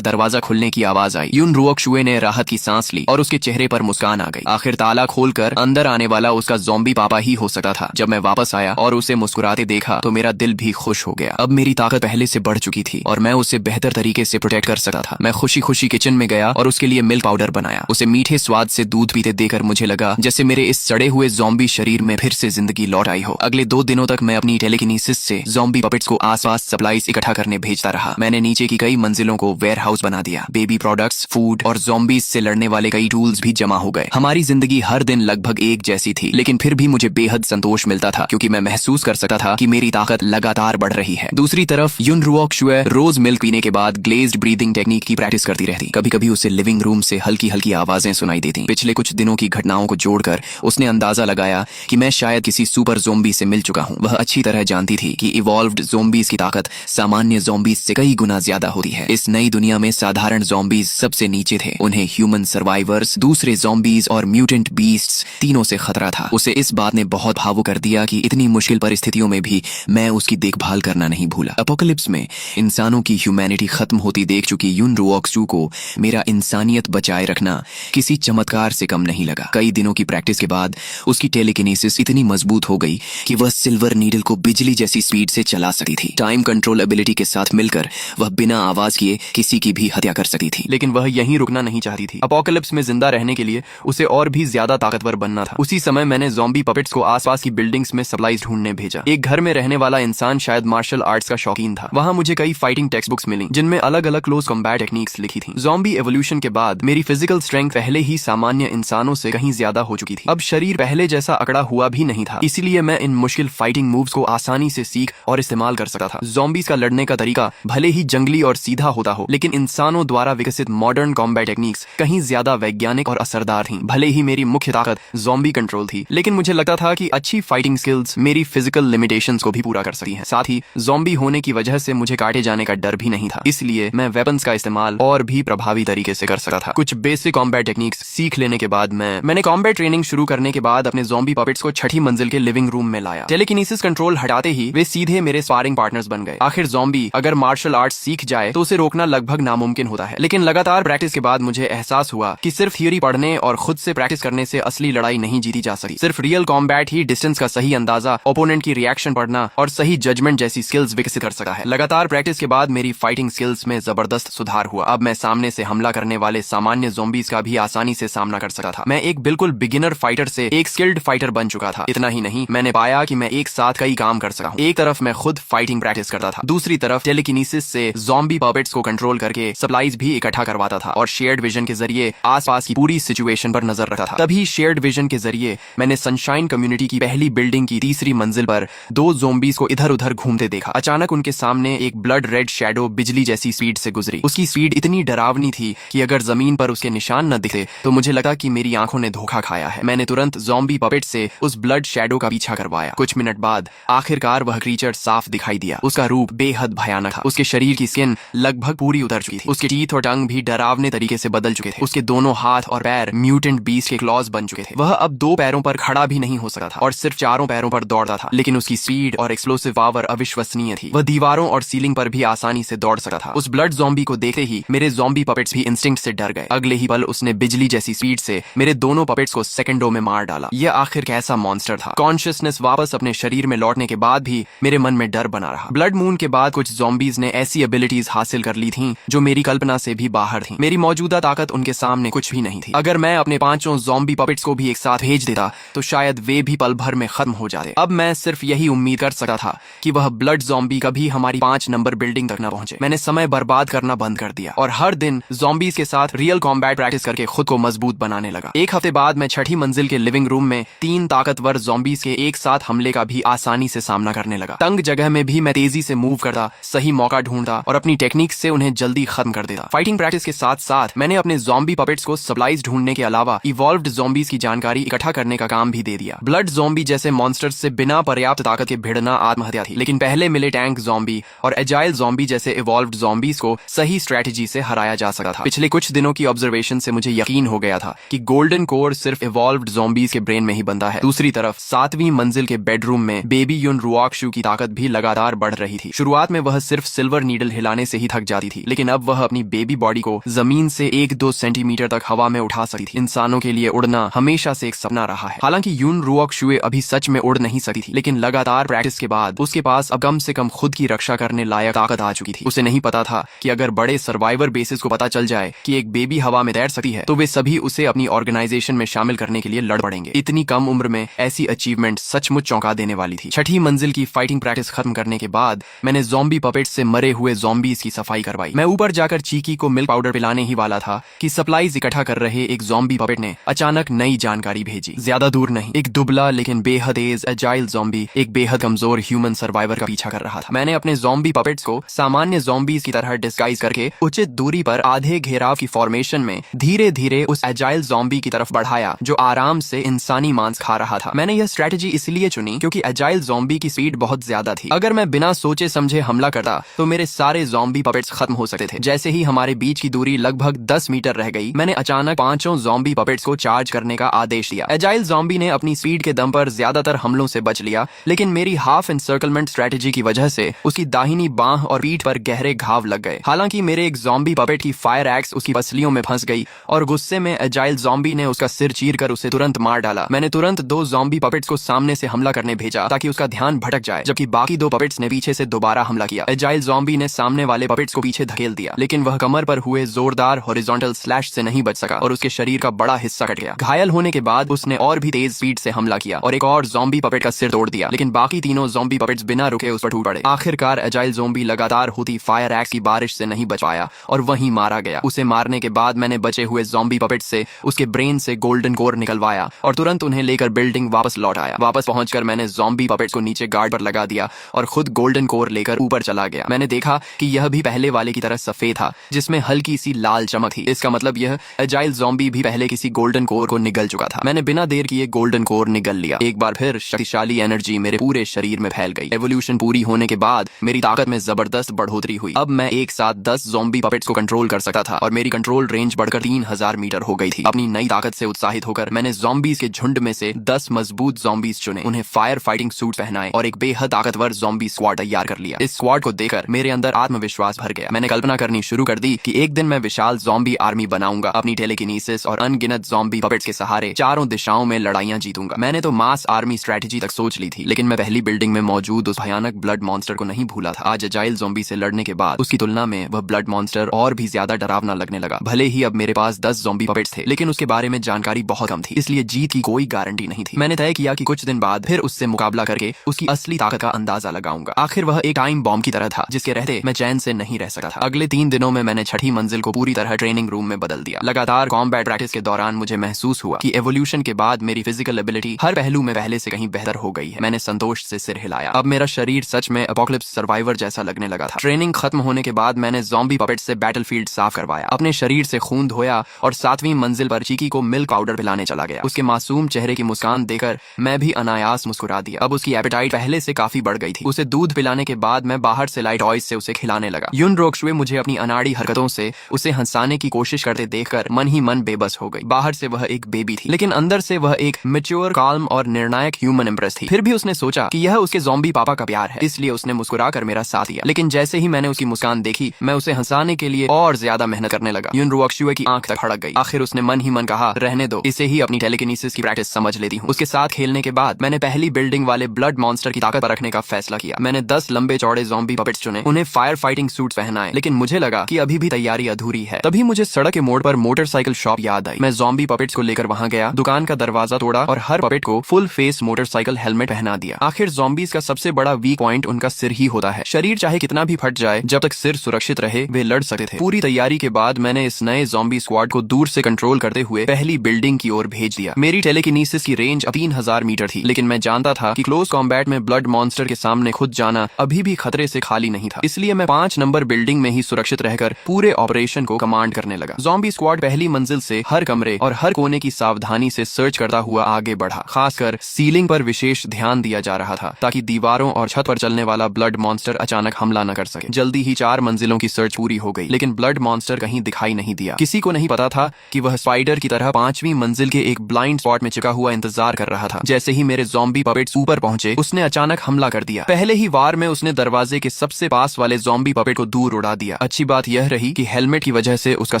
दरवाजा खुलने की आवाज आई। युन रुओक्शुए ने राहत की सांस ली और उसके चेहरे पर मुस्कान आ गई। आखिर ताला खोलकर अंदर आने वाला उसका ज़ॉम्बी पापा ही हो सकता था। जब मैं वापस आया और उसे मुस्कुराते देखा तो मेरा दिल भी खुश हो गया। अब मेरी ताकत पहले से बढ़ चुकी थी और मैं उसे बेहतर तरीके से प्रोटेक्ट कर सकता था। मैं खुशी खुशी किचन में गया और उसके लिए मिल्क पाउडर बनाया। उसे मीठे स्वाद से दूध पीते देकर मुझे लगा जैसे मेरे इस सड़े हुए ज़ॉम्बी शरीर में फिर से जिंदगी लौट आई हो। अगले 2 दिनों तक मैं अपनी टेलीकिनेसिस से ज़ॉम्बी पपेट्स को आसपास सप्लाईज इकट्ठा करने भेजता रहा। मैंने नीचे की कई मंजिलों को वेयर हाउस बना दिया। बेबी प्रोडक्ट्स, फूड और ज़ॉम्बीज से लड़ने वाले कई टूल्स भी जमा हो गए। हमारी जिंदगी हर दिन लगभग एक जैसी थी, लेकिन फिर भी मुझे बेहद संतोष मिलता था क्योंकि मैं महसूस कर सकता था कि मेरी ताकत लगातार बढ़ रही है। दूसरी तरफ युन रुओक्शुए रोज मिल्क पीने के बाद ग्लेज्ड ब्रीदिंग टेक्निक की प्रैक्टिस करती रहती। कभी कभी उसे लिविंग रूम से हल्की हल्की आवाजें सुनाई देती। पिछले कुछ दिनों की घटनाओं को जोड़कर उसने अंदाजा लगाया कि मैं शायद किसी सुपर ज़ॉम्बी से मिल चुका हूँ। वह अच्छी तरह जानती थी कि इवॉल्व्ड ज़ॉम्बीज की ताकत सामान्य ज़ॉम्बीज से कई गुना ज्यादा होती है। इस नई दुनिया में साधारण ज़ॉम्बीज सबसे नीचे थे। उन्हें ह्यूमन सर्वाइवर्स, दूसरे ज़ॉम्बीज और म्यूटेंट बीस्ट्स तीनों से खतरा था। उसे इस बात ने बहुत भावुक कर दिया कि इतनी मुश्किल परिस्थितियों में भी मैं उसकी देखभाल करना नहीं भूला। अपोकलिप्स में इंसानों की ह्यूमैनिटी खत्म होती देख चुकी युन रुओक्शु को मेरा इंसानियत बचाए रखना किसी चमत्कार से कम नहीं लगा। कई दिनों की प्रैक्टिस के बाद उसकी टेलीकिनेसिस इतनी मजबूत हो गई कि वह सिल्वर नीडल को बिजली जैसी स्पीड से चला सकती थी। टाइम कंट्रोल एबिलिटी के साथ मिलकर वह बिना आवाज किए किसी की भी हत्या कर सकती थी। लेकिन वह यहीं रुकना नहीं चाहती थी। अपोकलिप्स में जिंदा रहने के लिए उसे और भी ज्यादा ताकतवर बनना था। उसी समय मैंने ज़ॉम्बी पपेट्स को आसपास की बिल्डिंग्स में सप्लाईज ढूंढने भेजा। एक घर में रहने वाला इंसान शायद मार्शल आर्ट्स का शौकीन था। वहां मुझे कई फाइटिंग टेक्स्ट बुक्स मिली जिनमें अलग अलग क्लोज कॉम्बैट टेक्निक्स लिखी थी। ज़ॉम्बी एवोल्यूशन के बाद मेरी फिजिकल स्ट्रेंथ पहले ही सामान्य इंसानों से कहीं ज्यादा हो चुकी थी। अब शरीर पहले जैसा अकड़ा हुआ भी नहीं था, इसीलिए मैं इन मुश्किल फाइटिंग मूव्स को आसानी से सीख और इस्तेमाल कर सकता था। ज़ॉम्बीज का लड़ने का तरीका भले ही जंगली और सीधा होता हो, लेकिन इंसानों द्वारा विकसित मॉडर्न कॉम्बैट टेक्निक्स कहीं ज्यादा वैज्ञानिक और असरदार थी। भले ही मेरी मुख्य ताकत ज़ॉम्बी कंट्रोल थी, लेकिन मुझे लगता था कि अच्छी फाइटिंग स्किल्स मेरी फिजिकल लिमिटेशंस को भी पूरा कर सकती हैं। साथ ही ज़ॉम्बी होने की वजह से मुझे काटे जाने का डर भी नहीं था, इसलिए मैं वेपन्स का इस्तेमाल और भी प्रभावी तरीके से कर सकता था। कुछ बेसिक कॉम्बैट टेक्निक्स सीख लेने के बाद मैंने कॉम्बैट ट्रेनिंग शुरू करने के बाद अपने ज़ॉम्बी पपेट्स को 6ठी मंजिल के लिविंग रूम में लाया। टेलीकिनेसिस कंट्रोल हटाते ही वे सीधे मेरे स्पारिंग पार्टनर्स बन गए। आखिर ज़ॉम्बी अगर मार्शल आर्ट्स सीख जाए तो उसे रोकना लगभग नामुमकिन होता है, लेकिन लगातार प्रैक्टिस के बाद मुझे एहसास हुआ कि सिर्फ थियोरी पढ़ने और खुद से प्रैक्टिस करने से असली लड़ाई नहीं जीती जा सकती। सिर्फ रियल कॉम्बैट ही डिस्टेंस का सही अंदाजा, ओपोनेंट की रिएक्शन पढ़ना और सही जजमेंट जैसी स्किल्स विकसित कर सकता है। लगातार प्रैक्टिस के बाद मेरी फाइटिंग स्किल्स में जबरदस्त सुधार हुआ। अब मैं सामने से हमला करने वाले सामान्य ज़ॉम्बीज का भी आसानी से सामना कर सकता था। मैं एक बिल्कुल बिगिनर फाइटर से एक स्किल्ड फाइटर बन चुका था। इतना ही नहीं, मैंने पाया कि मैं एक साथ कई काम कर सका हूँ। एक तरफ मैं खुद फाइटिंग प्रैक्टिस करता था, दूसरी तरफ टेलीकिनेसिस से ज़ॉम्बी पपेट्स को कंट्रोल करके सप्लाईज भी इकट्ठा करवाता था और शेयर्ड विजन के जरिए आसपास की पूरी सिचुएशन पर नजर रखता था। तभी शेयर्ड विजन के जरिए मैंने सनशाइन कम्युनिटी की पहली बिल्डिंग की 3री मंजिल पर 2 ज़ॉम्बीज को इधर उधर घूमते देखा। अचानक उनके सामने एक ब्लड रेड शैडो बिजली जैसी स्पीड से गुजरी। उसकी स्पीड इतनी डरावनी थी कि अगर जमीन पर उसके निशान न दिखे तो मुझे लगा कि मेरी आंखों ने धोखा खाया है। मैंने तुरंत ज़ॉम्बी पपेट से उस ब्लड शैडो का पीछा करवाया। कुछ मिनट बाद आखिरकार वह क्रीचर साफ दिखाई दिया। उसका रूप बेहद भयानक था। उसके शरीर की स्किन लगभग पूरी उतर चुकी थी। उसके टीथ और टंग भी डरावने तरीके से बदल चुके थे। उसके दोनों हाथ और पैर म्यूटेंट बीस्ट के क्लॉज बन चुके थे। वह अब 2 पैरों पर खड़ा भी नहीं हो सकता था और सिर्फ 4 पैरों पर दौड़ता था, लेकिन उसकी स्पीड और एक्सप्लोसिव पावर अविश्वसनीय थी। वह दीवारों और सीलिंग पर भी आसानी से दौड़ सकता था। उस ब्लड ज़ॉम्बी को देखते ही मेरे ज़ॉम्बी पपेट्स भी इंस्टिंक्ट से डर गए। अगले ही पल उसने बिजली जैसी स्पीड से मेरे दोनों पपेट्स को सेकंडों में मार डाला। यह आखिर कैसा मॉन्स्टर था। कॉन्शियसनेस वापस अपने शरीर में लौटने के बाद भी मेरे मन में डर बना रहा। ब्लड मून के बाद कुछ ज़ॉम्बीज ने ऐसी एबिलिटीज हासिल कर ली थीं जो मेरी कल्पना से भी बाहर थीं। मेरी मौजूदा ताकत उनके सामने कुछ भी नहीं थी। अगर मैं अपने 5 ज़ॉम्बी पपेट्स को भी एक साथ भेज देता तो शायद वे भी पल भर में खत्म हो जाते। अब मैं सिर्फ यही उम्मीद कर सकता था कि वह ब्लड ज़ॉम्बी कभी हमारी 5 नंबर बिल्डिंग तक न पहुंचे। मैंने समय बर्बाद करना बंद कर दिया और हर दिन ज़ॉम्बीज के साथ रियल कॉम्बैट प्रैक्टिस करके खुद को मजबूत बनाने लगा। एक हफ्ते बाद मैं 6ठी मंजिल के लिविंग रूम में 3 ताकतवर ज़ॉम्बीज के एक साथ हमले का भी आसानी से सामना करने लगा। तंग जगह में भी मैं तेजी से मूव करता, सही मौका ढूंढता और अपनी टेक्निक से उन्हें जल्दी खत्म कर देता। फाइटिंग प्रैक्टिस के साथ साथ मैंने अपने ज़ॉम्बी पपेट्स को सप्लाईज ढूंढने के अलावा इवॉल्व्ड ज़ॉम्बीज की जानकारी इकट्ठा करने का काम भी दे दिया। ब्लड ज़ॉम्बी जैसे मॉन्स्टर्स से बिना पर्याप्त ताकत के भिड़ना आत्महत्या थी, लेकिन पहले मिले टैंक ज़ॉम्बी और एजाइल ज़ॉम्बी जैसे इवॉल्व्ड ज़ॉम्बीज को सही स्ट्रेटजी से हराया जा सकता था। पिछले कुछ दिनों की ऑब्जर्वेशन से मुझे यकीन हो गया था कि गोल्डन कोर सिर्फ इवॉल्व्ड ज़ॉम्बीज के ब्रेन में ही बनता है। दूसरी तरफ 7वीं मंजिल के बेडरूम में बेबी युन रुओक्शु की ताकत ताकत भी लगातार बढ़ रही थी। शुरुआत में वह सिर्फ सिल्वर नीडल हिलाने से ही थक जाती थी, लेकिन अब वह अपनी बेबी बॉडी को जमीन से 1-2 सेंटीमीटर तक हवा में उठा सकती थी। इंसानों के लिए उड़ना हमेशा से एक सपना रहा है। हालांकि यून रुओक शुए अभी सच में उड़ नहीं सकती थी, लेकिन लगातार प्रैक्टिस के बाद उसके पास अब कम से कम खुद की रक्षा करने लायक ताकत आ चुकी थी। उसे नहीं पता था कि अगर बड़े सर्वाइवर बेसिस को पता चल जाए कि एक बेबी हवा में तैर सकती है तो वे सभी उसे अपनी ऑर्गेनाइजेशन में शामिल करने के लिए लड़ पड़ेंगे। इतनी कम उम्र में ऐसी अचीवमेंट सचमुच चौंका देने वाली थी। छठी मंजिल की फाइटिंग प्रैक्टिस खत्म करने के बाद मैंने ज़ॉम्बी पपेट्स से मरे हुए ज़ॉम्बीज की सफाई करवाई। मैं ऊपर जाकर चीकी को मिल्क पाउडर पिलाने ही वाला था कि सप्लाईज इकट्ठा कर रहे एक ज़ॉम्बी पपेट ने अचानक नई जानकारी भेजी। ज्यादा दूर नहीं, एक दुबला लेकिन बेहद तेज एजाइल ज़ॉम्बी एक बेहद कमजोर ह्यूमन सर्वाइवर का पीछा कर रहा था। मैंने अपने ज़ॉम्बी पपेट्स को सामान्य ज़ॉम्बीज की तरह डिस्गाइज करके उचित दूरी पर आधे घेराव की फॉर्मेशन में धीरे धीरे उस एजाइल ज़ॉम्बी की तरफ बढ़ाया जो आराम से इंसानी मांस खा रहा था। मैंने यह स्ट्रेटेजी इसलिए चुनी क्योंकि एजाइल ज़ॉम्बी की स्पीड बहुत ज्यादा थी। अगर मैं बिना सोचे समझे हमला करता तो मेरे सारे ज़ॉम्बी पपेट्स खत्म हो सकते थे। जैसे ही हमारे बीच की दूरी लगभग 10 मीटर रह गई, मैंने अचानक पांचों ज़ॉम्बी पपेट्स को चार्ज करने का आदेश दिया। एजाइल ज़ॉम्बी ने अपनी स्पीड के दम पर ज्यादातर हमलों से बच लिया, लेकिन मेरी हाफ एनसर्कलमेंट स्ट्रेटेजी की वजह से उसकी दाहिनी बांह और पीठ पर गहरे घाव लग गए। हालांकि मेरे एक ज़ॉम्बी पपेट की फायर एक्स उसकी पसलियों में फंस गई और गुस्से में एजाइल ज़ॉम्बी ने उसका सिर चीरकर उसे तुरंत मार डाला। मैंने तुरंत 2 ज़ॉम्बी पपेट्स को सामने से हमला करने भेजा ताकि उसका ध्यान भटक जाए, जबकि बाकी 2 पपेट्स ने पीछे से दोबारा हमला किया। एजाइल ज़ॉम्बी ने सामने वाले पपेट्स को पीछे धकेल दिया, लेकिन वह कमर पर हुए जोरदार हॉरिजॉन्टल स्लैश से नहीं बच सका और उसके शरीर का बड़ा हिस्सा कट गया। घायल होने के बाद उसने और भी तेज स्पीड से हमला किया और एक और ज़ॉम्बी पपेट का सिर तोड़ दिया, लेकिन बाकी तीनों ज़ॉम्बी पपेट्स बिना रुके उस पर टूट पड़े। आखिरकार एजाइल ज़ॉम्बी लगातार होती फायर एक्स की बारिश से नहीं बच पाया और वहीं मारा गया। उसे मारने के बाद मैंने बचे हुए ज़ॉम्बी पपेट्स से उसके ब्रेन से गोल्डन कोर निकलवाया और तुरंत उन्हें लेकर बिल्डिंग वापस लौट आया। वापस पहुंचकर मैंने ज़ॉम्बी पपेट्स को नीचे गार्ड पर लगा दिया और खुद गोल्डन कोर लेकर ऊपर चला गया। मैंने देखा कि यह भी पहले वाले की तरह सफेद था जिसमें हल्की सी लाल चमक थी। इसका मतलब यह एजाइल ज़ॉम्बी भी पहले किसी गोल्डन कोर को निगल चुका था। मैंने बिना देर किए गोल्डन कोर निगल लिया। एक बार फिर शक्तिशाली एनर्जी मेरे पूरे शरीर में फैल गई। एवोल्यूशन पूरी होने के बाद मेरी ताकत में जबरदस्त बढ़ोतरी हुई। अब मैं एक साथ 10 ज़ॉम्बी पपेट्स को कंट्रोल कर सकता था और मेरी कंट्रोल रेंज बढ़कर 3000 मीटर हो गई थी। अपनी नई ताकत से उत्साहित होकर मैंने ज़ॉम्बीज के झुंड में से 10 मजबूत ज़ॉम्बीज चुने, उन्हें फायर फाइटिंग सूट पहनाए और एक बेहद ताकतवर ज़ॉम्बी स्क्वाड तैयार कर लिया। इस स्क्वाड को देखकर मेरे अंदर आत्मविश्वास भर गया। मैंने कल्पना करनी शुरू कर दी कि एक दिन मैं विशाल ज़ॉम्बी आर्मी बनाऊंगा। अपनी टेलीकिनेसिस और अनगिनत ज़ॉम्बी पपेट्स के सहारे चारों दिशाओं में लड़ाइयां जीतूंगा। मैंने तो मास आर्मी स्ट्रेटेजी तक सोच ली थी, लेकिन मैं पहली बिल्डिंग में मौजूद उस भयानक ब्लड मॉन्स्टर को नहीं भूला था। आज एजाइल ज़ॉम्बी से लड़ने के बाद उसकी तुलना में वह ब्लड मॉन्स्टर और भी ज्यादा डरावना लगने लगा। भले ही अब मेरे पास 10 ज़ॉम्बी पपेट्स थे, लेकिन उसके बारे में जानकारी बहुत कम थी, इसलिए जीत की कोई गारंटी नहीं थी। मैंने तय किया कि कुछ दिन बाद फिर उससे मुकाबला करके उसकी असली ताकत का अंदाजा लगाऊंगा। आखिर वह एक टाइम बॉम्ब की तरह था जिसके रहते मैं चैन से नहीं रह सकता था। अगले 3 दिनों में मैंने छठी मंजिल को पूरी तरह ट्रेनिंग रूम में बदल दिया। लगातार कॉम्बैट प्रैक्टिस के दौरान मुझे महसूस हुआ कि एवोल्यूशन के बाद मेरी फिजिकल एबिलिटी हर पहलू में पहले से कहीं बेहतर हो गई है। मैंने संतोष से सिर हिलाया। अब मेरा शरीर सच में एपोकलिप्स सर्वाइवर जैसा लगने लगा था। ट्रेनिंग खत्म होने के बाद मैंने ज़ॉम्बी पपेट से बैटलफील्ड साफ करवाया, अपने शरीर से खून धोया और 7वीं मंजिल पर चीकी को मिल्क पाउडर पिलाने चला गया। उसके मासूम चेहरे की मुस्कान देकर मैं भी अनायास मुस्कुरा दिया। अब उसकी एपेटाइट पहले से काफी बढ़ गई थी। उसे दूध पिलाने के बाद मैं बाहर से लाइट टॉयज से उसे खिलाने लगा। यून रोक्शुए मुझे अपनी अनाड़ी हरकतों से उसे हंसाने की कोशिश करते देखकर मन ही मन बेबस हो गई। बाहर से वह एक बेबी थी, लेकिन अंदर से वह एक मैच्योर, काल्म और निर्णायक ह्यूमन एम्प्रेस थी। फिर भी उसने सोचा कि यह उसके ज़ॉम्बी पापा का प्यार है, इसलिए उसने मुस्कुरा कर मेरा साथ दिया। लेकिन जैसे ही मैंने उसकी मुस्कान देखी, मैं उसे हंसाने के लिए और ज्यादा मेहनत करने लगा। यून रोक्शुए की आंख तक फड़क गई। आखिर उसने मन ही मन कहा, रहने दो, इसे ही अपनी टेलीकिनेसिस की प्रैक्टिस समझ लेती हूँ। उसके साथ खेलने के बाद मैंने पहली बिल्डिंग वाले ब्लड मॉन्स्टर की ताकत पर रखने का फैसला किया। मैंने 10 लंबे चौड़े ज़ॉम्बी पपेट्स चुने, उन्हें फायर फाइटिंग सूट्स पहनाए, लेकिन मुझे लगा कि अभी भी तैयारी अधूरी है। तभी मुझे सड़क के मोड़ पर मोटरसाइकिल शॉप याद आई। मैं ज़ॉम्बी पपेट्स को लेकर वहां गया, दुकान का दरवाजा तोड़ा और हर पपेट को फुल फेस मोटरसाइकिल हेलमेट पहना दिया। आखिर ज़ॉम्बीज का सबसे बड़ा वीक पॉइंट उनका सिर ही होता है। शरीर चाहे कितना भी फट जाए, जब तक सिर सुरक्षित रहे वे लड़ सकते थे। पूरी तैयारी के बाद मैंने इस नए ज़ॉम्बी स्क्वाड को दूर से कंट्रोल करते हुए पहली बिल्डिंग की ओर भेज दिया। मेरी टेलीकिनेसिस की रेंज 3000 मीटर थी, लेकिन मैं जानता था कि क्लोज कॉम्बैट में ब्लड मॉन्स्टर के सामने खुद जाना अभी भी खतरे से खाली नहीं था। इसलिए मैं 5 नंबर बिल्डिंग में ही सुरक्षित रहकर पूरे ऑपरेशन को कमांड करने लगा। ज़ॉम्बी स्क्वाड पहली मंजिल से हर कमरे और हर कोने की सावधानी से सर्च करता हुआ आगे बढ़ा। खासकर सीलिंग पर विशेष ध्यान दिया जा रहा था ताकि दीवारों और छत पर चलने वाला ब्लड मॉन्स्टर अचानक हमला न कर सके। जल्दी ही 4 मंजिलों की सर्च पूरी हो गई, लेकिन ब्लड मॉन्स्टर कहीं दिखाई नहीं दिया। किसी को नहीं पता था कि वह स्पाइडर की तरह 5वीं मंजिल के एक ब्लाइंड स्पॉट में चिपका हुआ इंतजार कर रहा था। जैसे ही मेरे ज़ॉम्बी पपेट्स ऊपर पहुंचे, उसने अचानक हमला कर कर दिया। पहले ही वार में उसने दरवाजे के सबसे पास वाले ज़ॉम्बी पपेट को दूर उड़ा दिया। अच्छी बात यह रही कि हेलमेट की वजह से उसका